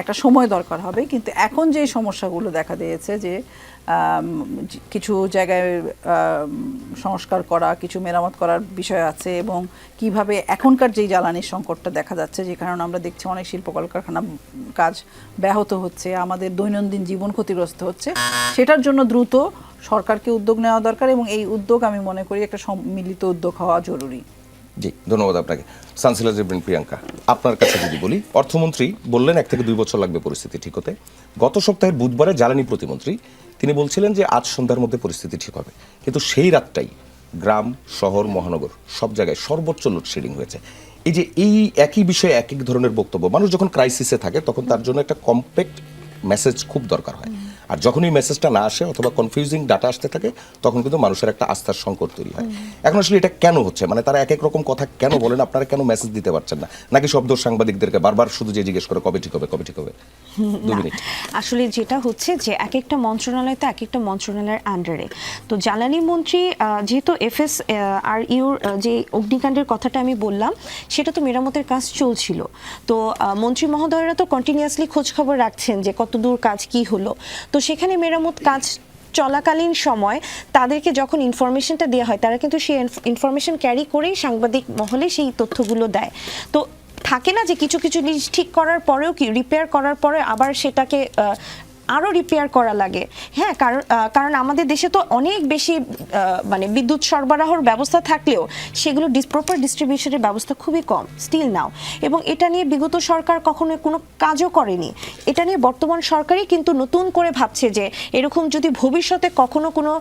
একটা সময় দরকার হবে। কিন্তু এখন যে সমস্যাগুলো দেখা দিয়েছে যে কিছু জায়গায় সংস্কার করা, কিছু মেরামত করার বিষয় আছে, এবং কিভাবে এখনকার যেই জ্বালানির সংকটটা দেখা যাচ্ছে, যে কারণে আমরা দেখছি অনেক শিল্প কলকারখানা কাজ ব্যাহত হচ্ছে, আমাদের দৈনন্দিন জীবন ক্ষতিগ্রস্ত হচ্ছে, সেটার জন্য দ্রুত সরকারকে উদ্যোগ নেওয়া দরকার এবং এই উদ্যোগ আমি মনে করি একটা সম্মিলিত উদ্যোগ হওয়া জরুরি। জি, ধন্যবাদ আপনাকে। সানসিলা জেবরিন প্রিয়াঙ্কা, আপনার কাছে যদি বলি, অর্থমন্ত্রী বললেন 1 থেকে 2 বছর লাগবে পরিস্থিতি ঠিক হতে। গত সপ্তাহের বুধবারে জ্বালানি প্রতিমন্ত্রী তিনি বলছিলেন যে আজ সন্ধ্যার মধ্যে পরিস্থিতি ঠিক হবে, কিন্তু সেই রাতটাই গ্রাম, শহর, মহানগর সব জায়গায় সর্বোচ্চ লোডশেডিং হয়েছে। এই যে এই একই বিষয়ে এক এক ধরনের বক্তব্য, মানুষ যখন ক্রাইসিসে থাকে তখন তার জন্য একটা কম্প্যাক্ট মেসেজ খুব দরকার হয়, আর যখন এই মেসেজটা না আসে অথবা কনফিউজিং ডাটা আসতে থাকে, তখন কিন্তু মানুষের একটা আস্থার সংকট তৈরি হয়। এখন আসলে এটা কেন হচ্ছে, মানে তারা এক এক রকম কথা কেন বলেন, আপনারা কেন মেসেজ দিতে পারছেন না, নাকি শব্দ সাংবাদিকদেরকে বারবার শুধু যে জিজ্ঞেস করে কবে ঠিক হবে, কবে ঠিক হবে? 2 মিনিট। আসলে যেটা হচ্ছে যে এক একটা মন্ত্রণালয় তো এক একটা মন্ত্রণালয়ের আন্ডারে, তো জ্বালানি মন্ত্রী যেহেতু FSRUর যে অগ্নিকাণ্ডের কথাটা আমি বললাম, সেটা তো মেরামতের কাজ চলছিল, তো মন্ত্রী মহোদয়রা তো কন্টিনিউয়াসলি খোঁজ খবর রাখছেন যে কতদূর কাজ কি হলো। তো সেখানে মেরামত কাজ চলাকালীন সময় তাদেরকে যখন ইনফরমেশনটা দেওয়া হয়, তারা কিন্তু সেই ইনফরমেশন ক্যারি করেই সাংবাদিক মহলে সেই তথ্যগুলো দেয়। তো থাকে না যে কিছু কিছু জিনিস ঠিক করার পরেও কি রিপেয়ার করার পরে আবার সেটাকে আরও রিপেয়ার করা লাগে। হ্যাঁ, কারণ আমাদের দেশে তো অনেক বেশি মানে বিদ্যুৎ সরবরাহর ব্যবস্থা থাকলেও সেগুলো প্রপার ডিস্ট্রিবিউশনের ব্যবস্থা খুবই কম স্টিল নাও, এবং এটা নিয়ে বিগত সরকার কখনো কোনো কাজও করেনি। এটা নিয়ে বর্তমান সরকারই কিন্তু নতুন করে ভাবছে যে এরকম যদি ভবিষ্যতে কখনো কোনো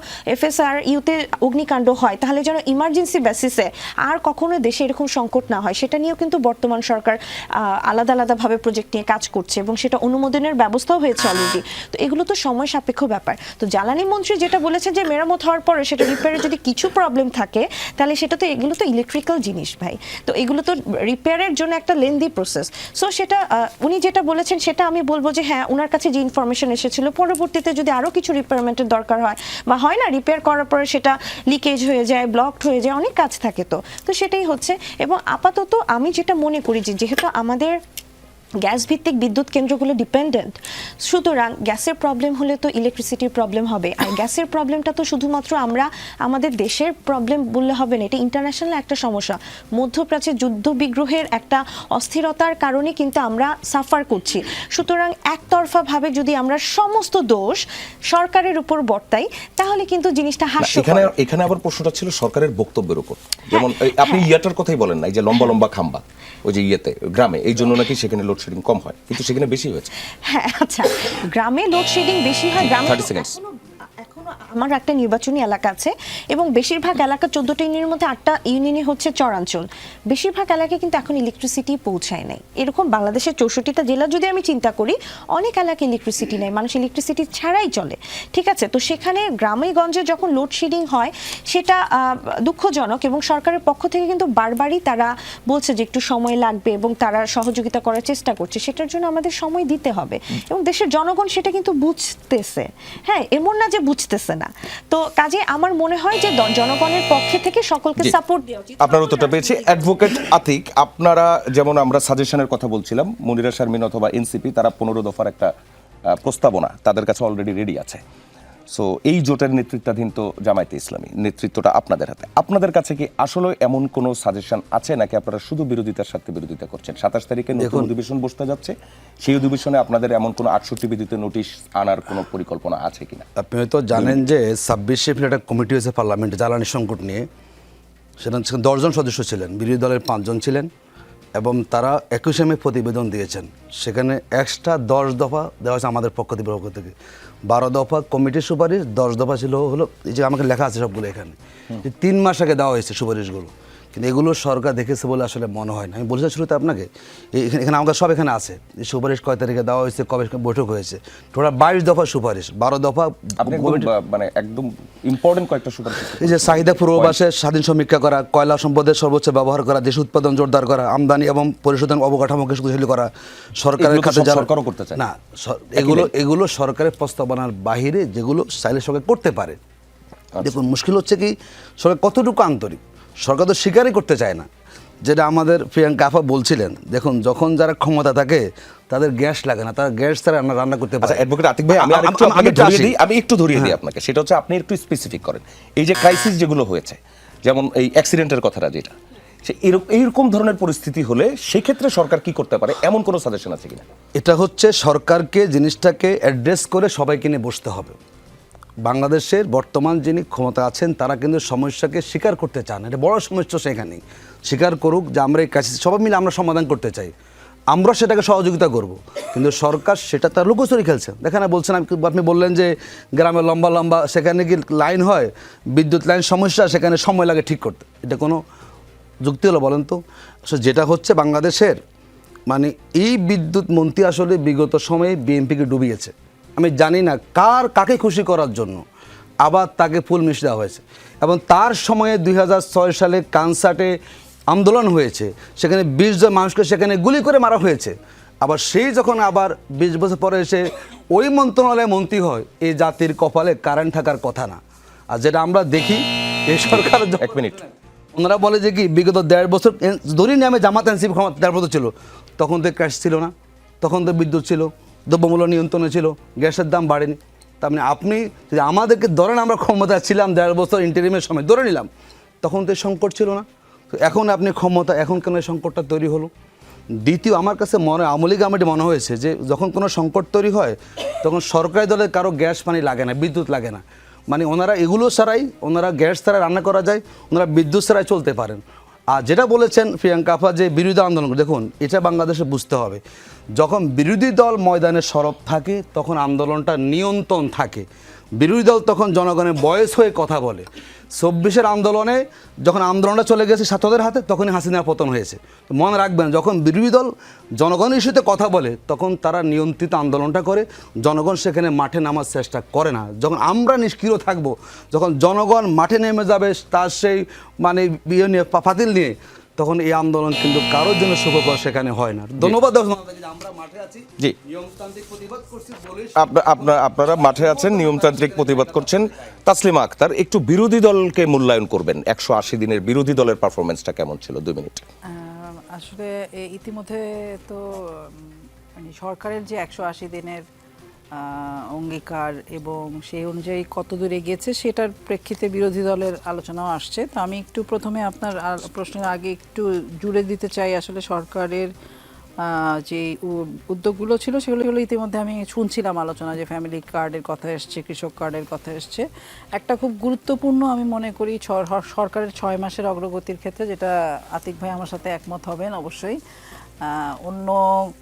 FSRUতে অগ্নিকাণ্ড হয়, তাহলে যেন ইমার্জেন্সি বেসিসে আর কখনো দেশে এরকম সংকট না হয়, সেটা নিয়েও কিন্তু বর্তমান সরকার আলাদা আলাদাভাবে প্রজেক্ট নিয়ে কাজ করছে এবং সেটা অনুমোদনের ব্যবস্থাও হয়েছে অলরেডি। তো এগুলো তো সময় সাপেক্ষ ব্যাপার। তো জ্বালানি মন্ত্রী যেটা বলেছেন যে মেরামত হওয়ার পরে সেটা রিপেয়ারের যদি কিছু প্রবলেম থাকে তাহলে সেটা তো এগুলো তো ইলেকট্রিক্যাল জিনিস ভাই, তো এগুলো তো রিপেয়ারের জন্য একটা লেন্দি প্রসেস। সো সেটা উনি যেটা বলেছেন সেটা আমি বলবো যে হ্যাঁ, ওনার কাছে যে ইনফরমেশন এসেছিল পরবর্তীতে যদি আরও কিছু রিপেয়ারমেন্টের দরকার হয় বা হয় না, রিপেয়ার করার পরে সেটা লিকেজ হয়ে যায়, ব্লকড হয়ে যায়, অনেক কাজ থাকে, তো সেটাই হচ্ছে। এবং আপাতত আমি যেটা মনে করি যে যেহেতু আমাদের গ্যাস ভিত্তিক বিদ্যুৎ কেন্দ্রগুলো ডিপেন্ডেন্ট, সুতরাং গ্যাসের প্রবলেম হলে তো ইলেকট্রিসিটির প্রবলেম হবে। আর গ্যাসের প্রবলেমটা তো শুধুমাত্র আমরা আমাদের দেশের প্রবলেম বললে হবে না, এটা ইন্টারন্যাশনাল একটা সমস্যা। মধ্যপ্রাচ্যে যুদ্ধ বিগ্রহের একটা অস্থিরতার কারণে কিন্তু আমরা সাফার করছি। সুতরাং একতরফাভাবে যদি আমরা সমস্ত দোষ সরকারের উপর বর্তাই তাহলে কিন্তু জিনিসটা হাস্যকর। এখানে আবার প্রশ্নটা ছিল সরকারের বক্তব্যের উপর। যেমন আপনি ইয়াটার কথাই বলেন না, এই যে লম্বা লম্বা খাম্বা ওই যে গ্রামে, এই জন্য নাকি সেখানে লোডশেডিং কম হয়, কিন্তু সেখানে বেশি হয়েছে। হ্যাঁ আচ্ছা, গ্রামে লোডশেডিং বেশি হয়, গ্রামে 30 seconds। এখনো আমার একটা নির্বাচনী এলাকা আছে এবং বেশিরভাগ এলাকা 14টা ইউনিয়নের মধ্যে 8টা ইউনিয়নই হচ্ছে চরাঞ্চল। বেশিরভাগ এলাকায় কিন্তু এখন ইলেকট্রিসিটি পৌঁছায় নাই। এরকম বাংলাদেশের 64টা জেলা যদি আমি চিন্তা করি, অনেক এলাকায় ইলেকট্রিসিটি নেই, মানুষ ইলেকট্রিসিটি ছাড়াই চলে। ঠিক আছে, তো সেখানে গ্রামে গঞ্জে যখন লোডশেডিং হয় সেটা দুঃখজনক এবং সরকারের পক্ষ থেকে কিন্তু বারবারই তারা বলছে যে একটু সময় লাগবে এবং তারা সহযোগিতা করার চেষ্টা করছে। সেটার জন্য আমাদের সময় দিতে হবে এবং দেশের জনগণ সেটা কিন্তু বুঝতেছে। হ্যাঁ, এমন না যে বুঝতেছে না। তো কাজে আমার মনে হয় যে জনগণের পক্ষে থেকে সকলকে সাপোর্ট দেওয়া উচিত। আপনার উত্তরটা পেয়েছি। অ্যাডভোকেট আতিক, আপনারা যেমন আমরা সাজেশনের কথা বলছিলাম, মনিরা শারমিন অথবা এনসিপি তারা 15 দফার একটা প্রস্তাবনা তাদের কাছে অলরেডি রেডি আছে। সো এই জোটের নেতৃত্বাধীন তো জামায়াতে ইসলামী, নেতৃত্বটা আপনাদের হাতে। আপনাদের কাছে কি আসলে এমন কোনো সাজেশন আছে নাকি আপনারা শুধু বিরোধিতার সাথে বিরোধিতা করছেন? 27 তারিখে নতুন অধিবেশন বসতে যাচ্ছে, সেই অধিবেশনে আপনাদের এমন কোনো 68 বিধিতে নোটিশ আনার কোনো পরিকল্পনা আছে কিনা? আপনি হয়তো জানেন যে 26 এপ্রিল একটা কমিটি হয়েছে পার্লামেন্টে জ্বালানি সংকট নিয়ে। সেখানে 10 জন সদস্য ছিলেন, বিরোধী দলের 5 জন ছিলেন এবং তারা 21 মে প্রতিবেদন দিয়েছেন। সেখানে এক্সট্রা 10 দফা দেওয়া হয়েছে আমাদের পক্ষ থেকে। 12 দফা কমিটির সুপারিশ, 10 দফা ছিল হলো এই যে আমাকে লেখা আছে সবগুলো এখানে, 3 মাস আগে দেওয়া হয়েছে সুপারিশগুলো। কিন্তু এগুলো সরকার দেখেছে বলে আসলে মনে হয় না। আমি বলেছি শুরুতে আপনাকে, এখানে আমাদের সব এখানে আছে, এই সুপারিশ কয় তারিখে দেওয়া হয়েছে, কবে বৈঠক হয়েছে। টোটাল 22 দফা সুপারিশ, 12 দফা মানে একদম ইম্পর্টেন্ট কয়েকটা সুপারিশ। এই যে চাহিদা পূর্বাভাসে স্বাধীন সমীক্ষা করা, কয়লা সম্পদের সর্বোচ্চ ব্যবহার করা, দেশ উৎপাদন জোরদার করা, আমদানি এবং পরিশোধন অবকাঠামোকে শক্তিশালী করা, সরকারের খাতে সরকারও করতে চায় না, এগুলো সরকারের প্রস্তাবনার বাহিরে যেগুলো চাইলে সরকার করতে পারে। দেখুন মুশকিল হচ্ছে কি, সরকার কতটুকু আন্তরিক, সরকার তো স্বীকারই করতে চায় না। যেটা আমাদের প্রিয়াঙ্কা আপা বলছিলেন, দেখুন যখন যারা ক্ষমতা থাকে তাদের গ্যাস লাগে না, তারা গ্যাস ছাড়া রান্না করতে পারে। অ্যাডভোকেট আতিক ভাই, আমি একটু ধরিয়ে দিই আপনাকে, সেটা হচ্ছে আপনি একটু স্পেসিফিক করেন। এই যে ক্রাইসিস যেগুলো হয়েছে, যেমন এই অ্যাক্সিডেন্টের কথাটা, যেটা এইরকম ধরনের পরিস্থিতি হলে সেক্ষেত্রে সরকার কি করতে পারে, এমন কোনো সাজেশন আছে কিনা? এটা হচ্ছে সরকারকে জিনিসটাকে অ্যাড্রেস করে সবাইকে নিয়ে বসতে হবে। বাংলাদেশের বর্তমান যিনি ক্ষমতা আছেন তারা কিন্তু সমস্যাকে স্বীকার করতে চান। এটা বড় সমস্যা, সেখানেই স্বীকার করুক যে আমরা এই কাজ সবাই মিলে আমরা সমাধান করতে চাই, আমরা সেটাকে সহযোগিতা করব। কিন্তু সরকার সেটা তার লুকোচুরি খেলছে। দেখেন বলছেন, আপনি বললেন যে গ্রামে লম্বা লম্বা সেখানে কি লাইন হয়, বিদ্যুৎ লাইন সমস্যা, সেখানে সময় লাগে ঠিক করতে। এটা কোনো যুক্তি হলো বলেন তো? যেটা হচ্ছে বাংলাদেশের মানে এই বিদ্যুৎ মন্ত্রী আসলে বিগত সময়ে বিএনপিকে ডুবিয়েছে। আমি জানি না কাকে খুশি করার জন্য আবার তাকে ফুল মিশে দেওয়া হয়েছে। এবং তার সময়ে 2006 সালে কানসার্টে আন্দোলন হয়েছে, সেখানে 20 জন মানুষকে সেখানে গুলি করে মারা হয়েছে। আবার সেই যখন আবার 20 বছর পরে এসে ওই মন্ত্রণালয়ে মন্ত্রী হয়, এই জাতির কপালে কারেন্ট থাকার কথা না। আর যেটা আমরা দেখি এই সরকার, 1 মিনিট, ওনারা বলে যে কি বিগত 1.5 বছর ধরি নামে জামাত এনসিপি ক্ষমতা 1.5 বছর ছিল, তখন তো ক্র্যাশ ছিল না, তখন তো বিদ্যুৎ ছিল, দ্রব্যমূল্য নিয়ন্ত্রণে ছিল, গ্যাসের দাম বাড়েনি। তার মানে আপনি যদি আমাদেরকে ধরেন আমরা ক্ষমতা ছিলাম 1.5 বছর ইন্টারিমের সময় ধরে নিলাম, তখন তো সংকট ছিল না। তো এখন আপনি ক্ষমতা, এখন কেন এই সংকটটা তৈরি হলো? দ্বিতীয়, আমার কাছে আওয়ামী লীগ আমার মনে হয়েছে যে যখন কোনো সংকট তৈরি হয় তখন সরকারি দলের কারো গ্যাস পানি লাগে না, বিদ্যুৎ লাগে না। মানে ওনারা এগুলো ছাড়াই, ওনারা গ্যাস ছাড়া রান্না করা যায়, ওনারা বিদ্যুৎ ছাড়াই চলতে পারেন। আর যেটা বলেছেন প্রিয়াঙ্কা আপা যে বিরোধী আন্দোলন, দেখুন এটা বাংলাদেশে বুঝতে হবে, যখন বিরোধী দল ময়দানে সরব থাকে তখন আন্দোলনটা নিয়ন্ত্রণ থাকে। বিরোধী দল তখন জনগণের বয়স হয়ে কথা বলে। 24-এর আন্দোলনে যখন আন্দোলনটা চলে গেছে ছাত্রদের হাতে, তখনই হাসিনার পতন হয়েছে। তো মনে রাখবেন, যখন বিরোধী দল জনগণের ইস্যুতে কথা বলে তখন তারা নিয়ন্ত্রিত আন্দোলনটা করে, জনগণ সেখানে মাঠে নামার চেষ্টা করে না। যখন আমরা নিষ্ক্রিয় থাকব, যখন জনগণ মাঠে নেমে যাবে তার সেই মানে ইয়ে নিয়ে পাতিল নিয়ে, তখন এই আন্দোলন কিন্তু কারোর জন্য সুখকর সেখানে হয় না। ধন্যবাদ আমরা মাঠে আছি, জি। নিয়মতান্ত্রিক প্রতিবাদ করছি বলেই আপনারা মাঠে আছেন, নিয়মতান্ত্রিক প্রতিবাদ করছেন। তাসলিমা আক্তার, একটু বিরোধী দলকে মূল্যায়ন করবেন। 180 দিনের বিরোধী দলের পারফরমেন্সটা কেমন ছিল? 2 মিনিট। আসলে ইতিমধ্যে তো মানে সরকারের যে 180 দিনের অঙ্গীকার এবং সেই অনুযায়ী কত দূর এগিয়েছে সেটার প্রেক্ষিতে বিরোধী দলের আলোচনাও আসছে। তো আমি একটু প্রথমে আপনার প্রশ্নের আগে একটু জুড়ে দিতে চাই আসলে সরকারের যে উদ্যোগগুলো ছিল সেগুলো ইতিমধ্যে আমি শুনছিলাম আলোচনা, যে ফ্যামিলি কার্ডের কথা এসছে, কৃষক কার্ডের কথা এসছে। একটা খুব গুরুত্বপূর্ণ আমি মনে করি সরকারের 6 মাসের অগ্রগতির ক্ষেত্রে, যেটা আতিক ভাই আমার সাথে একমত হবেন অবশ্যই। অন্য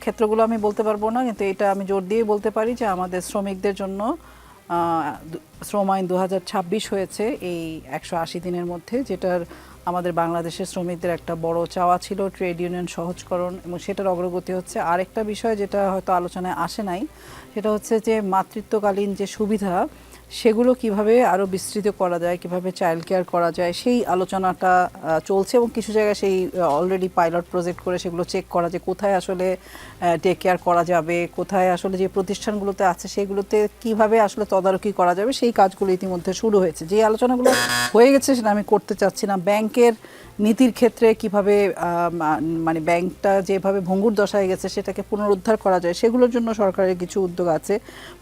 ক্ষেত্রগুলো আমি বলতে পারবো না, কিন্তু এটা আমি জোর দিয়ে বলতে পারি যে আমাদের শ্রমিকদের জন্য শ্রম আইন 2026 হয়েছে এই 180 দিনের মধ্যে, যেটার আমাদের বাংলাদেশের শ্রমিকদের একটা বড় চাওয়া ছিল, ট্রেড ইউনিয়ন সহজকরণ, এবং সেটার অগ্রগতি হচ্ছে। আরেকটা বিষয় যেটা হয়তো আলোচনায় আসে নাই, সেটা হচ্ছে যে মাতৃত্বকালীন যে সুবিধা সেগুলো কিভাবে আরও বিস্তৃত করা যায়, কিভাবে চাইল্ড কেয়ার করা যায়, সেই আলোচনাটা চলছে। এবং কিছু জায়গায় সেই অলরেডি পাইলট প্রজেক্ট করে সেগুলো চেক করা, যে কোথায় আসলে টেক কেয়ার করা যাবে, কোথায় আসলে যে প্রতিষ্ঠানগুলোতে আছে সেগুলোতে কিভাবে আসলে তদারকি করা যাবে, সেই কাজগুলো ইতিমধ্যে শুরু হয়েছে। যে আলোচনাগুলো হয়ে গেছে সেটা আমি করতে চাচ্ছি না। ব্যাংকের নীতির ক্ষেত্রে কিভাবে মানে ব্যাংকটা যেভাবে ভঙ্গুর দশায় গেছে সেটাকে পুনরুদ্ধার করা যায়, সেগুলোর জন্য সরকারের কিছু উদ্যোগ আছে।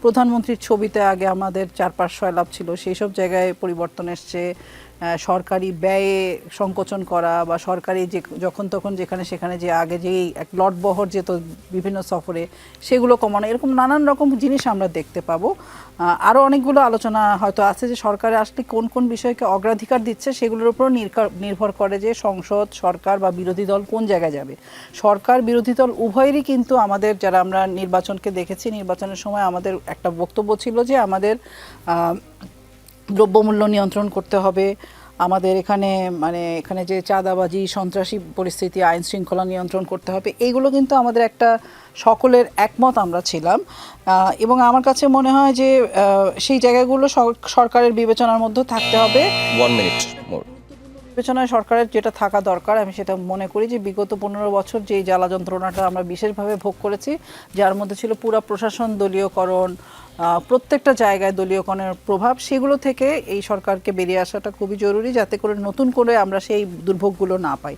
প্রধানমন্ত্রীর ছবিতে আগে আমাদের 4-5 লাভ ছিল, সেই সব জায়গায় পরিবর্তন এসছে। সরকারি ব্যয়ে সংকোচন করা, বা সরকারি যে যখন তখন যেখানে সেখানে যে আগে যেই এক লটবহর যেত বিভিন্ন সফরে, সেগুলো কমানো, এরকম নানান রকম জিনিস আমরা দেখতে পাবো। আরও অনেকগুলো আলোচনা হয়তো আছে যে সরকারে আসলে কোন কোন বিষয়কে অগ্রাধিকার দিচ্ছে, সেগুলোর উপর নির্ভর করে যে সংসদ, সরকার বা বিরোধী দল কোন জায়গায় যাবে। সরকার বিরোধী দল উভয়েরই কিন্তু আমাদের, যারা আমরা নির্বাচনকে দেখেছি, নির্বাচনের সময় আমাদের একটা বক্তব্য ছিল যে আমাদের দ্রব্যমূল্য নিয়ন্ত্রণ করতে হবে, আমাদের এখানে যে চাঁদাবাজি, সন্ত্রাসী পরিস্থিতি, আইন শৃঙ্খলা নিয়ন্ত্রণ করতে হবে। এইগুলো কিন্তু আমাদের একটা সকলের একমত আমরা ছিলাম। এবং আমার কাছে মনে হয় যে সেই জায়গাগুলো সরকারের বিবেচনার মধ্যে থাকতে হবে। 1 মিনিট মোর। বিবেচনায় সরকারের যেটা থাকা দরকার, আমি সেটা মনে করি যে বিগত 15 বছর যেই জ্বালা যন্ত্রণাটা আমরা বিশেষভাবে ভোগ করেছি, যার মধ্যে ছিল পুরা প্রশাসন দলীয়করণ, প্রত্যেকটা জায়গায় দলীয়করণের প্রভাব, সেগুলো থেকে এই সরকারকে বেরিয়ে আসাটা খুবই জরুরি, যাতে করে নতুন করে আমরা সেই দুর্ভোগগুলো না পাই।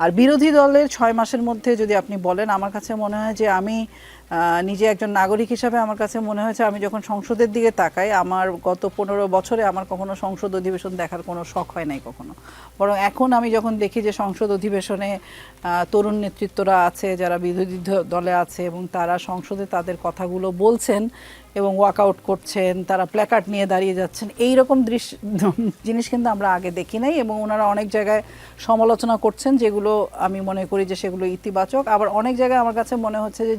আর বিরোধী দলের 6 মাসের মধ্যে যদি আপনি বলেন, আমার কাছে মনে হয় যে আমি নিজে একজন নাগরিক হিসাবে আমার কাছে মনে হয়েছে, আমি যখন সংসদের দিকে তাকাই, আমার গত 15 বছরে আমার কখনো সংসদ অধিবেশন দেখার কোনো শখ হয় নাই কখনো। বরং এখন আমি যখন দেখি যে সংসদ অধিবেশনে তরুণ নেতৃত্বরা আছে, যারা বিরোধী দলে আছে, এবং তারা সংসদে তাদের কথাগুলো বলছেন এবং ওয়াকআউট করছেন, তারা প্ল্যাকার্ড নিয়ে দাঁড়িয়ে যাচ্ছেন, এই রকম জিনিস কিন্তু আমরা আগে দেখি নাই। এবং ওনারা অনেক জায়গায় সমালোচনা করছেন, যেগুলো আমি মনে করি যে সেগুলো ইতিবাচক। আবার অনেক জায়গায় আমার কাছে মনে হচ্ছে যে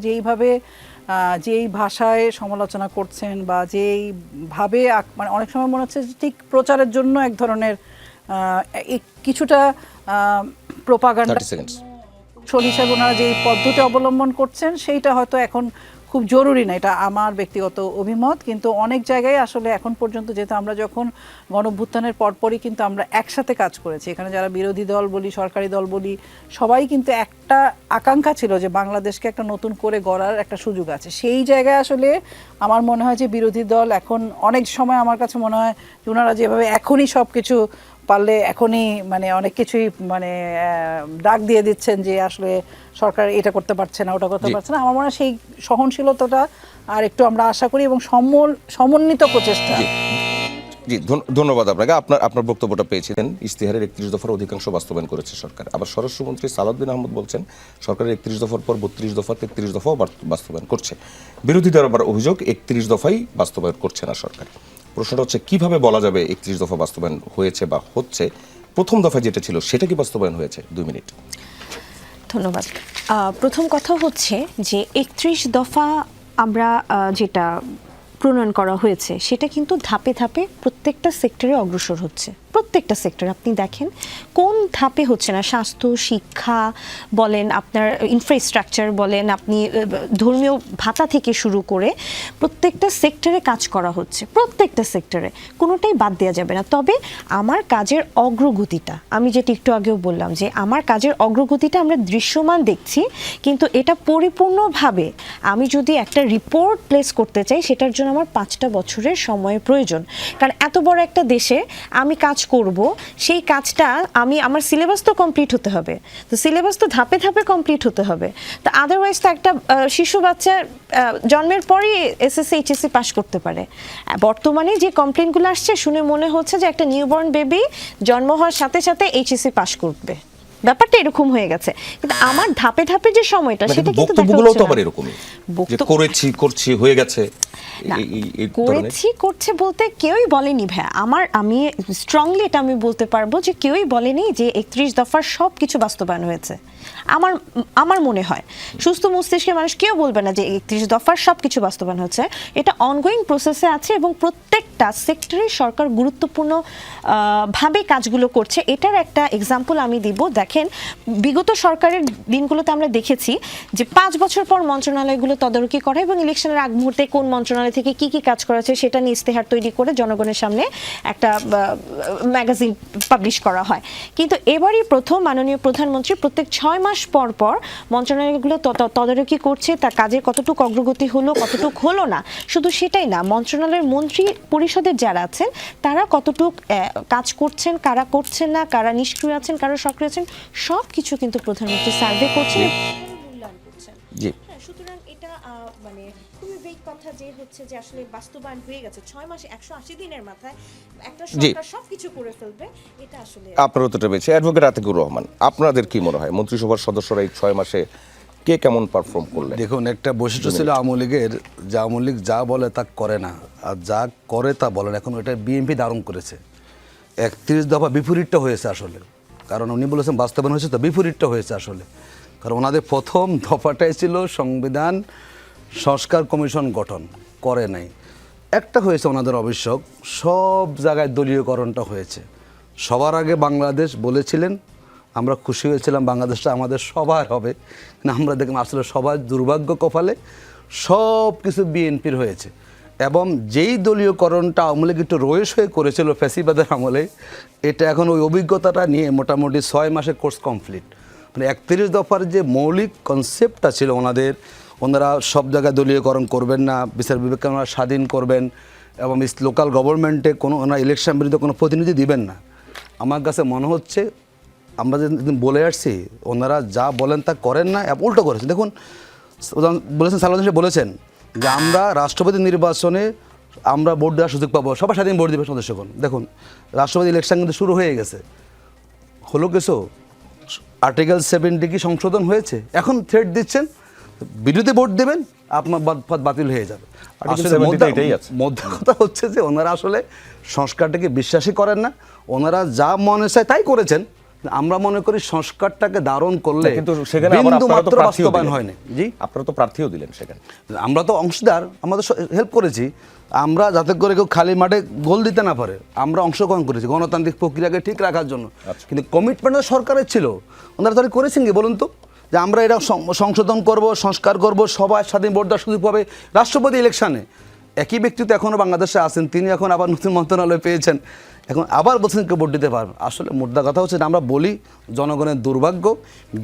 যেই ভাষায় সমালোচনা করছেন, বা যেইভাবে মানে অনেক সময় মনে হচ্ছে যে ঠিক প্রচারের জন্য এক ধরনের কিছুটা প্রোপাগান্ডা হিসাবে ওনারা যেই পদ্ধতি অবলম্বন করছেন, সেইটা হয়তো এখন খুব জরুরি না, এটা আমার ব্যক্তিগত অভিমত। কিন্তু অনেক জায়গায় আসলে এখন পর্যন্ত, যেহেতু আমরা যখন গণঅভ্যুত্থানের পরপরই কিন্তু আমরা একসাথে কাজ করেছি, এখানে যারা বিরোধী দল বলি, সরকারি দল বলি, সবাই কিন্তু একটা আকাঙ্ক্ষা ছিল যে বাংলাদেশকে একটা নতুন করে গড়ার একটা সুযোগ আছে। সেই জায়গায় আসলে আমার মনে হয় যে বিরোধী দল এখন অনেক সময়, আমার কাছে মনে হয় যে ওনারা যেভাবে এখনই সব কিছু পারলে এখনই মানে অনেক কিছুই মানে ডাক দিয়ে দিচ্ছেন যে আসলে সরকার এটা করতে পারছে না, ওটা করতে পারছে না, আমার মনে হয় সেই সহনশীলতাটা আর একটু আমরা আশা করি, এবং সমন্বিত প্রচেষ্টা। জি, ধন্যবাদ আপনাকে। আপনার বক্তব্যটা পেয়েছিলেন। ইশতেহারের 31 দফার অধিকাংশ বাস্তবায়ন করেছে সরকার। আবার স্বরাষ্ট্রমন্ত্রী সালাউদ্দিন আহমদ বলছেন সরকারের 31 দফার পর 32 দফা, 33 দফাও বাস্তবায়ন করছে। বিরোধীদের আবার অভিযোগ 31 দফাই বাস্তবায়ন করছে না সরকার। প্রশ্নটা হচ্ছে, কিভাবে বলা যাবে 31 দফা বাস্তবায়ন হয়েছে বা হচ্ছে? প্রথম দফা যেটা ছিল সেটা কি বাস্তবায়ন হয়েছে? 2 মিনিট। ধন্যবাদ। প্রথম কথা হচ্ছে যে 31 দফা আমরা যেটা প্রণয়ন করা হয়েছে সেটা কিন্তু ধাপে ধাপে প্রত্যেকটা সেক্টরে অগ্রসর হচ্ছে। প্রত্যেকটা সেক্টর আপনি দেখেন কোন ধাপে হচ্ছে না, স্বাস্থ্য, শিক্ষা বলেন, আপনার ইনফ্রাস্ট্রাকচার বলেন, আপনি ধর্মীয় ভাতা থেকে শুরু করে প্রত্যেকটা সেক্টরে কাজ করা হচ্ছে, প্রত্যেকটা সেক্টরে, কোনোটাই বাদ দেওয়া যাবে না। তবে আমার কাজের অগ্রগতিটা, আমি যেটা একটু আগেও বললাম যে আমার কাজের অগ্রগতিটা আমরা দৃশ্যমান দেখছি, কিন্তু এটা পরিপূর্ণভাবে আমি যদি একটা রিপোর্ট প্লেস করতে চাই সেটার জন্য আমার 5টা বছরের সময় প্রয়োজন। কারণ এত বড় একটা দেশে আমি কাজ করব, সেই কাজটা আমার সিলেবাস তো কমপ্লিট হতে হবে, তো সিলেবাস তো ধাপে ধাপে কমপ্লিট হতে হবে। তো আদারওয়াইজ তো একটা শিশু বাচ্চা জন্মের পরই এসএসসি এইচএসসি পাশ করতে পারে। বর্তমানে যে কমপ্লেনগুলো আসছে শুনে মনে হচ্ছে যে একটা নিউবর্ন বেবি জন্ম হওয়ার সাথে সাথে এইচএসসি পাশ করবে, ব্যাপারটা এরকম হয়ে গেছে। কিন্তু আমার ধাপে ধাপে যে সময়টা সেটা কিন্তু বক্তব্যগুলো তো আবার এরকমই যে করছি হয়ে গেছে, করছে বলতে কেউই বলেনি ভাই। আমি স্ট্রংলি এটা আমি বলতে পারবো যে কেউই বলেনি যে 31 দফার সব কিছু বাস্তবায়ন হয়েছে। আমার মনে হয় সুস্থ মস্তিষ্কের মানুষ কেউ বলবে না যে 31 দফার সব কিছু বাস্তবায়ন হচ্ছে। এটা অনগোয়িং প্রসেসে আছে এবং প্রত্যেকটা সেক্টরে সরকার গুরুত্বপূর্ণ ভাবে কাজগুলো করছে। এটার একটা এক্সাম্পল আমি দিব। দেখেন, বিগত সরকারের দিনগুলোতে আমরা দেখেছি যে 5 বছর পর মন্ত্রণালয়গুলো তদারকি করে এবং ইলেকশনের আগ মুহূর্তে কোন মন্ত্রণালয় থেকে কি কি কাজ করা হচ্ছে সেটা নিয়ে ইস্তেহার তৈরি করে জনগণের সামনে একটা ম্যাগাজিন পাবলিশ করা হয়। কিন্তু এবারই প্রথম মাননীয় প্রধানমন্ত্রী প্রত্যেক 6 মাস পর পর মন্ত্রণালয়গুলো তদারকি করছে, তার কাজের কতটুকু অগ্রগতি হলো কতটুকু হলো না। শুধু সেটাই না, মন্ত্রণালয়ের মন্ত্রী পরিষদের যারা আছেন তারা কতটুকু কাজ করছেন, কারা করছেন না, কারা নিষ্ক্রিয় আছেন, কারা সক্রিয় আছেন, সব কিছু কিন্তু প্রধানমন্ত্রী সার্ভে করছেন, মূল্যায়ন করছেন। সুতরাং এটা মানে খুবই বেগ কথা যে হচ্ছে যে আসলে বাস্তবায়ন হয়ে গেছে 6 মাসে 180 দিনের মাথায় একটা সরকার সবকিছু করে ফেলবে, এটা আসলে আপনার উত্তরটা পেয়েছে। অ্যাডভোকেট আতিকুর রহমান, আপনাদের কি মনে হয় মন্ত্রিসভার সদস্যরা এই 6 মাসে কে কেমন পারফর্ম করলেন? দেখুন, একটা বৈশিষ্ট্য ছিল আওয়ামী লীগের, যে আওয়ামী লীগ যা বলে তা করে না, আর যা করে তা বলেন। এখন এটা বিএনপি দারুণ করেছে। 31 দফা বিপরীতটা হয়েছে আসলে, কারণ উনি বলেছেন বাস্তবায়ন হয়েছে, তো বিপরীতটা হয়েছে আসলে। কারণ ওনাদের প্রথম দফাটাই ছিল সংবিধান সংস্কার কমিশন গঠন, করে নাই। একটা হয়েছে ওনাদের আবশ্যক, সব জায়গায় দলীয়করণটা হয়েছে। সবার আগে বাংলাদেশ বলেছিলেন, আমরা খুশি হয়েছিলাম বাংলাদেশটা আমাদের সবার হবে, কিন্তু আমরা দেখলাম আসলে সবার দুর্ভাগ্য কপালে সব কিছু বিএনপির হয়েছে। এবং যেই দলীয়করণটা আওয়ামী লীগ একটু রয়েস হয়ে করেছিল ফ্যাসিবাদের আমলে, এটা এখন ওই অভিজ্ঞতাটা নিয়ে মোটামুটি 6 মাসের কোর্স কমপ্লিট। মানে 31 দফার যে মৌলিক কনসেপ্টটা ছিল ওনারা সব জায়গায় দলীয়করণ করবেন না, বিচার বিবেককে ওনারা স্বাধীন করবেন এবং লোকাল গভর্নমেন্টে ওনারা ইলেকশন বিরুদ্ধে কোনো প্রতিনিধি দিবেন না। আমার কাছে মনে হচ্ছে আমরা যেদিন বলে আসছি ওনারা যা বলেন তা করেন না, উল্টো করেছেন। দেখুন, বলেছেন সালাউদ্দিন বলেছেন যে আমরা রাষ্ট্রপতি নির্বাচনে আমরা ভোট দেওয়ার সুযোগ পাবো, সবাই স্বাধীন ভোট দেবে সদস্যগণ। দেখুন, রাষ্ট্রপতি ইলেকশন কিন্তু শুরু হয়ে গেছে, হলো কিছু আর্টিকেল 70 কি সংশোধন হয়েছে, এখন থ্রেট দিচ্ছেন বিরোধী ভোট দেবেন আপনার পদ বাতিল হয়ে যাবে। মধ্য কথা হচ্ছে যে ওনারা আসলে সংস্কারটাকে বিশ্বাসই করেন না, ওনারা যা মনে চায় তাই করেছেন। আমরা মনে করি সংস্কারটাকে ধারণ করলে কিন্তু সেখানে বিন্দুমাত্র বাস্তবায়ন হয়নি। জি, আপনারা তো প্রার্থীও দিলেন, সেখানে আমরা তো অংশীদার, আমাদের হেল্প করেছি। আমরা যাতে করে কেউ খালি মাঠে গোল দিতে না পারে আমরা অংশগ্রহণ করেছি গণতান্ত্রিক প্রক্রিয়াকে ঠিক রাখার জন্য। কিন্তু কমিটমেন্ট সরকারের ছিল, ওনারা তাহলে করেছেন কি বলুন তো, যে আমরা এটা সংশোধন করব, সংস্কার করব, সবাই স্বাধীন ভোট দেওয়ার সুযোগ পাবে রাষ্ট্রপতি ইলেকশনে। একই ব্যক্তি তো এখনও বাংলাদেশে আছেন, তিনি এখন আবার নতুন মন্ত্রণালয় পেয়েছেন, এখন আবার বলছেন কেউ ভোট দিতে পারবেন। আসলে মুদ্রা কথা হচ্ছে আমরা বলি জনগণের দুর্ভাগ্য,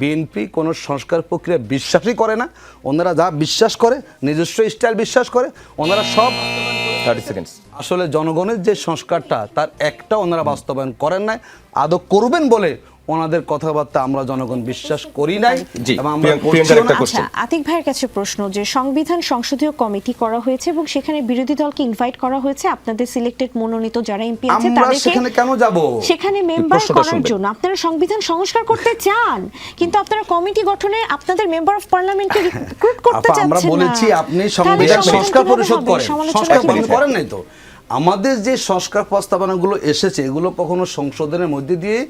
বিএনপি কোনো সংস্কার প্রক্রিয়া বিশ্বাসই করে না। ওনারা যা বিশ্বাস করে নিজস্ব স্টাইল বিশ্বাস করে, ওনারা সব 30 সেকেন্ডস। আসলে জনগণের যে সংস্কারটা তার একটা ওনারা বাস্তবায়ন করেন নাই, আদৌ করবেন বলে ওনাদের কথাবার্তা আমরা জনগণ বিশ্বাস করি নাই। আচ্ছা, আতিক ভাইয়ের কাছে প্রশ্ন, যে সংবিধান সংসদীয় কমিটি করা হয়েছে এবং সেখানে বিরোধী দলকে ইনভাইট করা হয়েছে, আপনাদের সিলেক্টেড মনোনীত যারা এমপি আছে তাদেরকে সেখানে কেন যাব, সেখানে মেম্বার করার জন্য আপনারা সংবিধান সংস্কার করতে চান, কিন্তু আপনারা কমিটি গঠনে আপনাদের মেম্বার অফ পার্লামেন্টকে রিক্রুট করতে চাচ্ছেন না। আমরা বলেছি আপনি সংবিধান সংস্কার পরিষদ করেন, সংস্কার করেন নাই তো। আমাদের যে সংস্কার প্রস্তাবনাগুলো এসেছে এগুলো কখনো সংশোধনের মধ্যে দিয়ে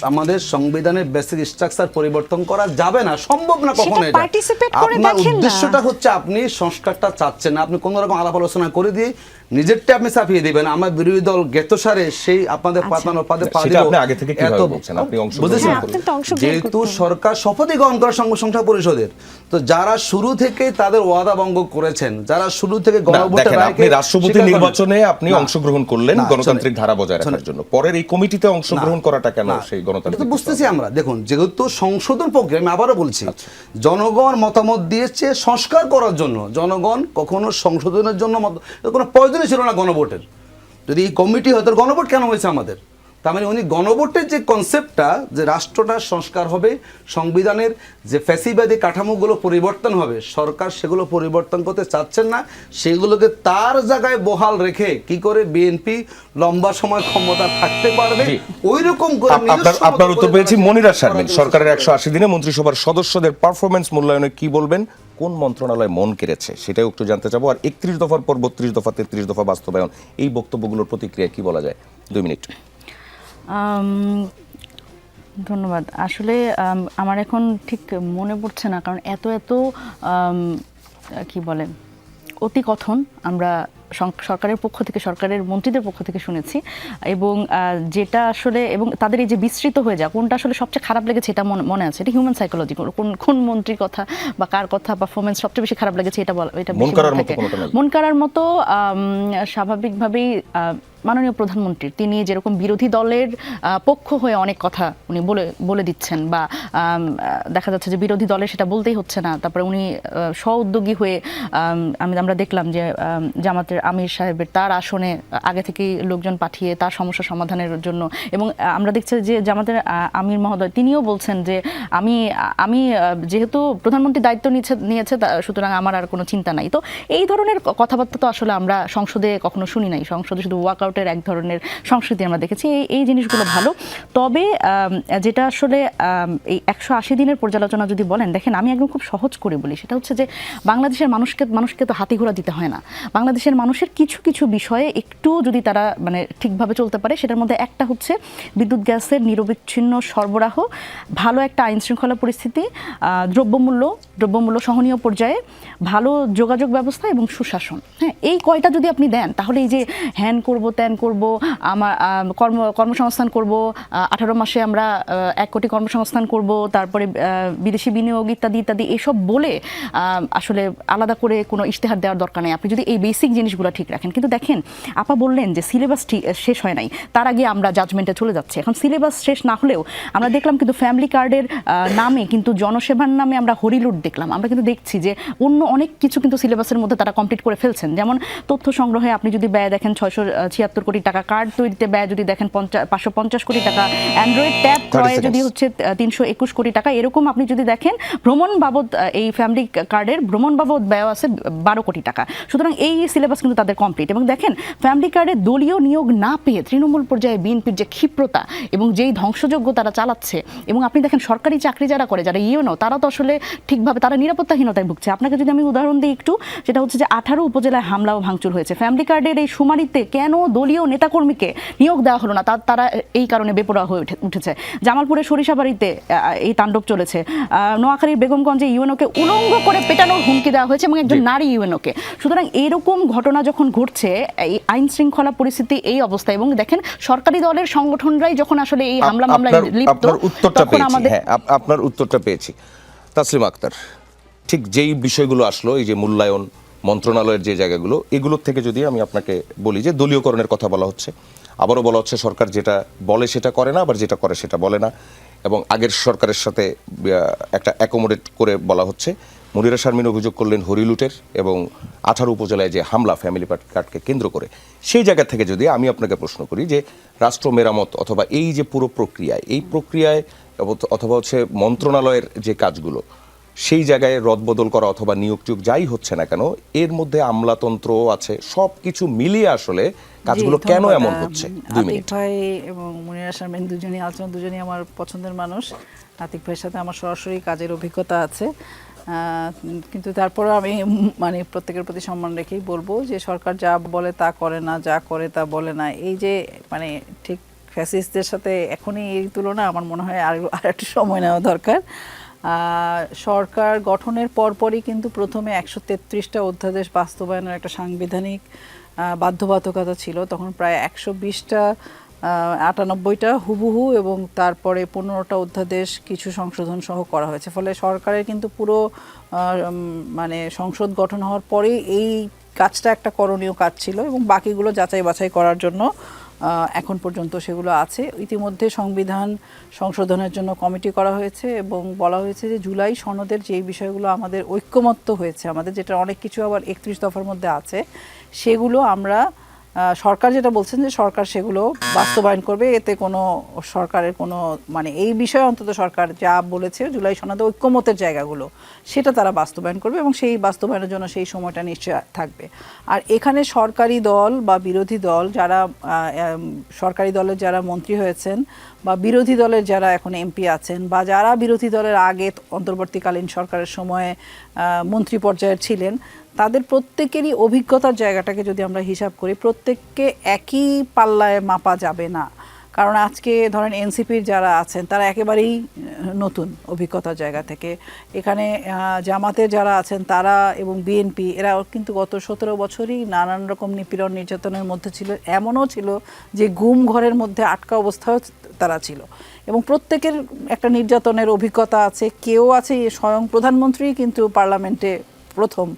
আমাদের সংবিধানের বেসিক স্ট্রাকচার পরিবর্তন করা যাবে না, সম্ভব না কখনো। সেটা এটা participate করে আপনার দেখেন না। উদ্দেশ্যটা হচ্ছে আপনি সংস্কারটা চাচ্ছেন না, আপনি কোনো রকম আলাপ আলোচনা করে দিয়ে নিজেরটা আপনি চাপিয়ে দিবেন। আমার বিরোধী দল গেতসারে সেই আপনাদের পাতানো পাতে পা সেটা দিল। আপনি আগে থেকে কিভাবে বলছেন? আপনি অংশগ্রহণ বুঝেছেন? হ্যাঁ, আপনি তো অংশগ্রহণ যেহেতু করতেন। সরকার শপথই গ্রহণ করে সংসদ পরিষদের, তো যারা শুরু থেকে তাদের ওয়াদা ভঙ্গ করেছেন, যারা শুরু থেকে না, গণভোটের দেখেন, রায়কে আপনি রাষ্ট্রপতি স্বীকার করেন। নির্বাচনে আপনি না, অংশগ্রহণ করলেন না, গণতান্ত্রিক শোনেন, ধারা বজায় রাখার শোনেন। জন্য, পরের এই কমিটিতে অংশগ্রহণ করাটা কেন না, সেই এটা গণতান্ত্রিক? তো বুঝতেছি আমরা। দেখুন, যেহেতু সংশোধন প্রক্রিয়া, আমি আবারও বলছি, জনগণ মতামত দিয়েছে সংস্কার করার জন্য, জনগণ কখনো সংশোধনের জন্য কোনো প্রয়োজনই ছিল না গণভোটের। যদি এই কমিটি হয়তো, গণভোট কেন হয়েছে আমাদের? তার মানে উনি গণভোটের যে কনসেপ্টটা, যে রাষ্ট্রটা সংস্কার হবে, সংবিধানের যে ফ্যাসিবাদী কাঠামোগুলো পরিবর্তন হবে, সরকার সেগুলো পরিবর্তন করতে চাচ্ছেন না। সেগুলোকে তার জায়গায় বহাল রেখে কি করে বিএনপি লম্বা সময় ক্ষমতা থাকতে পারবে, জি। ওই রকম করে আপনার উত্তর পেয়েছি। মনিরা শারমিন, সরকারের 180 দিনে মন্ত্রিসভার সদস্যদের পারফরমেন্স মূল্যায়নে কি বলবেন? কোন মন্ত্রণালয় মন কেড়েছে সেটাও একটু জানতে চাবো। আর 31 দফার পর 32 দফা 33 দফা বাস্তবায়ন, এই বক্তব্যগুলোর প্রতিক্রিয়া কি বলা যায়? 2 মিনিট। ধন্যবাদ। আসলে আমার এখন ঠিক মনে পড়ছে না, কারণ এত কি বলে অতি কথন আমরা সরকারের পক্ষ থেকে, সরকারের মন্ত্রীদের পক্ষ থেকে শুনেছি, এবং যেটা আসলে, এবং তাদের এই যে বিস্তৃত হয়ে যায়, কোনটা আসলে সবচেয়ে খারাপ লেগেছে এটা মনে আছে। এটা হিউম্যান সাইকোলজি, কোন মন্ত্রীর কথা বা কার কথা পারফরমেন্স সবচেয়ে বেশি খারাপ লেগেছে এটা মন করার মতো কোনোটা নেই। মন করার মতো স্বাভাবিকভাবেই মাননীয় প্রধানমন্ত্রীর, তিনি যেরকম বিরোধী দলের পক্ষ হয়ে অনেক কথা উনি বলে দিচ্ছেন, বা দেখা যাচ্ছে যে বিরোধী দলের সেটা বলতেই হচ্ছে না, তারপরে উনি স্ব-উদ্যোগী হয়ে আমরা দেখলাম যে জামাতের আমির সাহেবের তার আসনে আগে থেকেই লোকজন পাঠিয়ে তার সমস্যা সমাধানের জন্য, এবং আমরা দেখছি যে জামাতের আমির মহোদয় তিনিও বলছেন যে আমি যেহেতু প্রধানমন্ত্রী দায়িত্ব নিয়েছে সুতরাং আমার আর কোনো চিন্তা নাই। তো এই ধরনের কথাবার্তা তো আসলে আমরা সংসদে কখনো শুনি নাই। সংসদে শুধু ওয়াকআউটের এক ধরনের সংস্কৃতি আমরা দেখেছি। এই জিনিসগুলো ভালো। তবে যেটা আসলে এই 180 দিনের পর্যালোচনা যদি বলেন, দেখেন আমি একদম খুব সহজ করে বলি, সেটা হচ্ছে যে বাংলাদেশের মানুষকে তো হাতি ঘোড়া দিতে হয় না। বাংলাদেশের মানুষের কিছু বিষয়ে একটু যদি তারা মানে ঠিকভাবে চলতে পারে, সেটার মধ্যে একটা হচ্ছে বিদ্যুৎ গ্যাসের নিরবিচ্ছিন্ন সরবরাহ, ভালো একটা আইন শৃঙ্খলা পরিস্থিতি, দ্রব্যমূল্য সহনীয় পর্যায়ে, ভালো যোগাযোগ ব্যবস্থা এবং সুশাসন। হ্যাঁ, এই কয়টা যদি আপনি দেন, তাহলে এই যে হ্যান করব ত্যান করব, আমার কর্মসংস্থান করব, 18 মাসে আমরা 1 কোটি কর্মসংস্থান করব, তারপরে বিদেশি বিনিয়োগ ইত্যাদি এসব বলে আসলে আলাদা করে কোনো ইশতেহার দেওয়ার দরকার নেই। আপনি যদি এই বেসিক জিনিসগুলো ঠিক রাখেন। কিন্তু দেখেন, আপা বললেন যে সিলেবাস শেষ হয় নাই, তার আগে আমরা জাজমেন্টে চলে যাচ্ছি। এখন সিলেবাস শেষ না হলেও আমরা দেখলাম কিন্তু ফ্যামিলি কার্ডের নামে কিন্তু জনসেবার নামে আমরা হরিলুট দেখলাম। আমরা কিন্তু দেখছি যে অন্য অনেক কিছু কিন্তু সিলেবাসের মধ্যে তারা কমপ্লিট করে ফেলছেন। যেমন তথ্য সংগ্রহে আপনি যদি ব্যয় দেখেন 676 কোটি টাকা, কার্ড তৈরিতে ব্যয় যদি দেখেন 550 কোটি টাকা, অ্যান্ড্রয়েড ট্যাব ক্রয়ে যদি হচ্ছে 321 কোটি টাকা, এরকম আপনি যদি দেখেন ভ্রমণ বাবদ, এই ফ্যামিলি কার্ডের ভ্রমণ বাবদ ব্যয় আছে 12 কোটি টাকা। সুতরাং এই সিলেবাস কিন্তু তাদের কমপ্লিট। এবং দেখেন, ফ্যামিলি কার্ডে দলীয় নিয়োগ না পেয়ে তৃণমূল পর্যায়ে বিএনপির যে ক্ষিপ্রতা এবং যেই ধ্বংসযজ্ঞ তারা চালাচ্ছে, এবং আপনি দেখেন সরকারি চাকরি যারা করে, যারা ইউনো, তারা তো আসলে ঠিকভাবে তারা নিরাপত্তাহীনতায় ভুগছে। আপনাকে যদি আমি উদাহরণ দিই একটু, সেটা হচ্ছে যে 18 উপজেলায় হামলা ও ভাঙচুর হয়েছে। ফ্যামিলি কার্ডের এই শুমারিতে কেন দলীয় নেতাকর্মীকে নিয়োগ দেওয়া হলো না, তারা এই কারণে বেপরোয়া হয়ে উঠেছে। জামালপুরের সরিষাবাড়িতে এই তাণ্ডব চলেছে। নোয়াখালীর বেগমগঞ্জে ইউএনওকে উলঙ্গ করে পেটানোর হুমকি দেওয়া হয়েছে, এবং একজন নারী ইউএনওকে। সুতরাং এরকম ঘটনা যখন ঘটছে, এই আইন শৃঙ্খলা পরিস্থিতি এই অবস্থা, এবং দেখেন সরকারি দলের সংগঠনরাই যখন আসলে এই হামলা মামলায় লিপ্ত, তখন আমাদের আপনার উত্তরটা পেয়েছি। তাসলিমা আক্তার, ঠিক যেই বিষয়গুলো আসলো, এই যে মূল্যায়ন, মন্ত্রণালয়ের যে জায়গাগুলো, এগুলোর থেকে যদি আমি আপনাকে বলি যে দলীয়করণের কথা বলা হচ্ছে, আবারও বলা হচ্ছে সরকার যেটা বলে সেটা করে না, আবার যেটা করে সেটা বলে না, এবং আগের সরকারের সাথে একটা অ্যাকোমোডেট করে বলা হচ্ছে। মনিরা শারমিন অভিযোগ করলেন হরিলুটের এবং 18 উপজেলায় যে হামলা ফ্যামিলি কার্ডকে কেন্দ্র করে, সেই জায়গা থেকে যদি আমি আপনাকে প্রশ্ন করি যে রাষ্ট্র মেরামত অথবা এই যে পুরো প্রক্রিয়ায়, এই প্রক্রিয়ায় অথবা হচ্ছে মন্ত্রণালয়ের যে কাজগুলো, সেই জায়গায় রদবদল করা অথবা নিয়োগ টিয়োগ যাই হচ্ছে না কেন, এর মধ্যে আমলাতন্ত্র আছে, সব কিছু মিলিয়ে আসলে কাজগুলো কেন এমন হচ্ছে? 2 মিনিট। আতিক ভাই এবং মনিরা শারমিন দুজনই আমার পছন্দের মানুষ। আতিক ভাইয়ের সাথে আমার সরাসরি কাজের অভিজ্ঞতা আছে। কিন্তু তারপরে আমি মানে প্রত্যেকের প্রতি সম্মান রেখেই বলবো যে সরকার যা বলে তা করে না, যা করে তা বলে না, এই যে মানে ঠিক ফ্যাসিস্টদের সাথে এখনই এই তুলনা আমার মনে হয় আর একটু সময় নেওয়া দরকার। সরকার গঠনের পরপরই কিন্তু প্রথমে 133টা অধ্যাদেশ বাস্তবায়নের একটা সাংবিধানিক বাধ্যবাধকতা ছিল, তখন প্রায় 120টা 98টা হুবহু এবং তারপরে 15টা অধ্যাদেশ কিছু সংশোধন সহ করা হয়েছে। ফলে সরকারের কিন্তু পুরো মানে সংসদ গঠন হওয়ার পরেই এই কাজটা একটা করণীয় কাজ ছিল এবং বাকিগুলো যাচাই বাছাই করার জন্য এখন পর্যন্ত সেগুলো আছে। ইতিমধ্যে সংবিধান সংশোধনের জন্য কমিটি করা হয়েছে এবং বলা হয়েছে যে জুলাই সনদের যে বিষয়গুলো আমাদের ঐক্যমত্য হয়েছে, আমাদের যেটা অনেক কিছু আবার 31 দফার মধ্যে আছে, সেগুলো আমরা সরকার যেটা বলছেন যে সরকার সেগুলো বাস্তবায়ন করবে, এতে কোনো সরকারের কোনো মানে এই বিষয়ে অন্তত সরকার যা বলেছে জুলাই সনদে ঐক্যমতের জায়গাগুলো সেটা তারা বাস্তবায়ন করবে এবং সেই বাস্তবায়নের জন্য সেই সময়টা নিশ্চয় থাকবে। আর এখানে সরকারি দল বা বিরোধী দল যারা সরকারি দলের যারা মন্ত্রী হয়েছেন বা বিরোধী দলের যারা এখন এমপি আছেন বা যারা বিরোধী দলের আগে অন্তর্বর্তীকালীন সরকারের সময়ে মন্ত্রী পর্যায়ের ছিলেন, তাদের প্রত্যেকেরই অভিজ্ঞতার জায়গাটাকে যদি আমরা হিসাব করি, প্রত্যেককে একই পাল্লায় মাপা যাবে না। কারণ আজকে ধরেন এনসিপির যারা আছেন তারা একেবারেই নতুন অভিজ্ঞতার জায়গা থেকে, এখানে জামাতের যারা আছেন তারা এবং বিএনপি এরা কিন্তু গত 17 বছরই নানান রকম নিপীড়ন নির্যাতনের মধ্যে ছিল, এমনও ছিল যে গুম ঘরের মধ্যে আটকা অবস্থাও তারা ছিল এবং প্রত্যেকের একটা নির্যাতনের অভিজ্ঞতা আছে। কেউ আছে স্বয়ং প্রধানমন্ত্রী কিন্তু পার্লামেন্টে প্রথম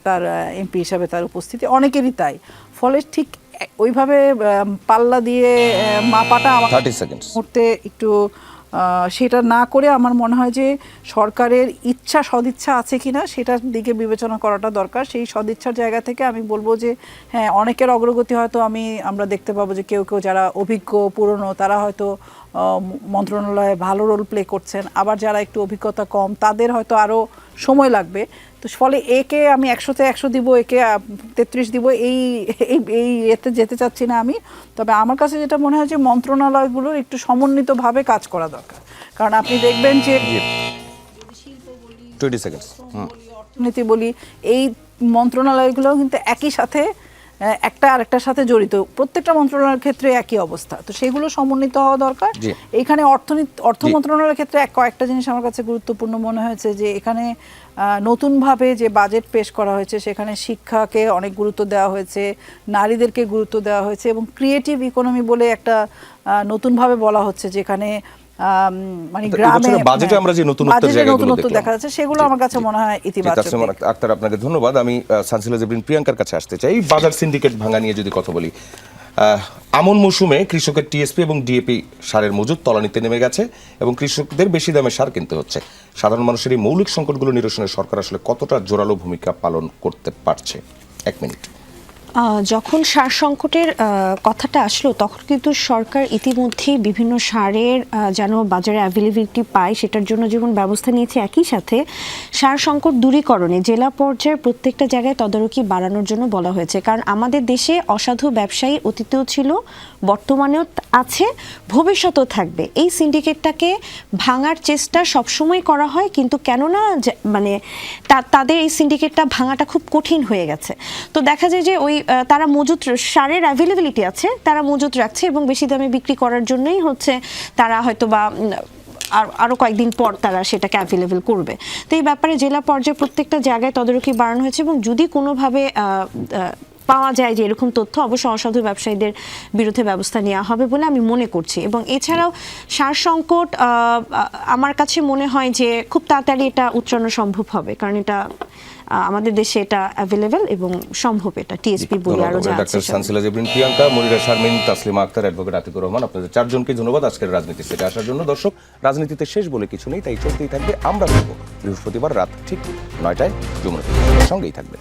তার এমপি হিসাবে তার উপস্থিতি, অনেকেরই তাই। ফলে ঠিক ওইভাবে পাল্লা দিয়ে মাপাটা আমার 30 সেকেন্ড মুহূর্তে একটু সেটা না করে আমার মনে হয় যে সরকারের ইচ্ছা সদিচ্ছা আছে কিনা সেটার দিকে বিবেচনা করাটা দরকার। সেই সদিচ্ছার জায়গা থেকে আমি বলবো যে হ্যাঁ, অনেকের অগ্রগতি হয়তো আমরা দেখতে পাবো যে কেউ কেউ যারা অভিজ্ঞ পুরনো তারা হয়তো মন্ত্রণালয়ে ভালো রোল প্লে করছেন, আবার যারা একটু অভিজ্ঞতা কম তাদের হয়তো আরও সময় লাগবে। তো ফলে একে আমি 100-তে 100 দিব, একে 33 দিব, এই এতে যেতে চাচ্ছি না আমি। তবে আমার কাছে যেটা মনে হয় যে মন্ত্রণালয়গুলোর একটু সমন্বিতভাবে কাজ করা দরকার। কারণ আপনি দেখবেন যে 20 সেকেন্ড অর্থনীতি বলি, এই মন্ত্রণালয়গুলো কিন্তু একই সাথে একটা আরেকটার সাথে জড়িত, প্রত্যেকটা মন্ত্রণালয়ের ক্ষেত্রে একই অবস্থা, তো সেগুলো সমন্বিত হওয়া দরকার। এখানে অর্থ মন্ত্রণালয়ের ক্ষেত্রে কয়েকটা জিনিস আমার কাছে গুরুত্বপূর্ণ মনে হয়েছে যে এখানে নতুনভাবে যে বাজেট পেশ করা হয়েছে সেখানে শিক্ষাকে অনেক গুরুত্ব দেওয়া হয়েছে, নারীদেরকে গুরুত্ব দেওয়া হয়েছে এবং ক্রিয়েটিভ ইকোনমি বলে একটা নতুনভাবে বলা হচ্ছে যেখানে মানে গ্রামে বাজেটে আমরা যে নতুনত্ব দেখা যাচ্ছে সেগুলো আমার কাছে মনে হয় ইতিবাচক। আক্তার, আপনাকে ধন্যবাদ। আমি সানসিলা জেবরিন প্রিয়াঙ্কার কাছে আসতে চাই। বাজার সিন্ডিকেট ভাঙা নিয়ে যদি কথা বলি, আমন মৌসুমে কৃষকের টিএসপি এবং ডিএপি সারের মজুদ তলানিতে নেমে গেছে এবং কৃষকদের বেশি দামে সার কিনতে হচ্ছে। সাধারণ মানুষের এই মৌলিক সংকটগুলো নিরসনে সরকার আসলে কতটা জোরালো ভূমিকা পালন করতে পারছে? 1 মিনিট। যখন সার সংকটের কথাটা আসলো তখন কিন্তু সরকার ইতিমধ্যেই বিভিন্ন সারের যেন বাজারে অ্যাভেলেবিলিটি পায় সেটার জন্য যেমন ব্যবস্থা নিয়েছে, একই সাথে সার সংকট দূরীকরণে জেলা পর্যায়ের প্রত্যেকটা জায়গায় তদারকি বাড়ানোর জন্য বলা হয়েছে। কারণ আমাদের দেশে অসাধু ব্যবসায়ী অতীতেও ছিল, বর্তমানেও আছে, ভবিষ্যতেও থাকবে। এই সিন্ডিকেটটাকে ভাঙার চেষ্টা সবসময় করা হয়, কিন্তু কেননা মানে তাদের এই সিন্ডিকেটটা ভাঙাটা খুব কঠিন হয়ে গেছে। তো দেখা যায় যে ওই তারা মজুত সারের অ্যাভেলেবিলিটি আছে, তারা মজুত রাখছে এবং বেশি দামে বিক্রি করার জন্যই হচ্ছে তারা হয়তো বা আরও কয়েকদিন পর তারা সেটাকে অ্যাভেলেবেল করবে। তো এই ব্যাপারে জেলা পর্যায়ে প্রত্যেকটা জায়গায় তদারকি বাড়ানো হয়েছে এবং যদি কোনোভাবে পাওয়া যায় যে এরকম তথ্য, অবশ্যই অসাধু ব্যবসায়ীদের বিরুদ্ধে ব্যবস্থা নেওয়া হবে বলে আমি মনে করছি। এবং এছাড়াও সার সংকট আমার কাছে মনে হয় যে খুব তাড়াতাড়ি এটা উচ্চারণ সম্ভব হবে, কারণ এটা আমাদের দেশে এটা অ্যাভেলেবেল এবং সম্ভব। এটা টিএসপি বলে আরো যা আছে। ডাক্তার সানসিলা জেবরিন প্রিয়াঙ্কা, মনিরা শারমিন, তাসলিমা আক্তার, অ্যাডভোকেট আতিকুর রহমান, আপনাদের চারজনকে ধন্যবাদ আজকের রাজনীতি সেটে আসার জন্য। দর্শক, রাজনীতিতে শেষ বলে কিছু নেই, তাই চলতেই থাকবে। আমরা ফিরব বৃহস্পতিবার রাত ঠিক 9টায়। যমুনা টিভির সঙ্গেই থাকবে।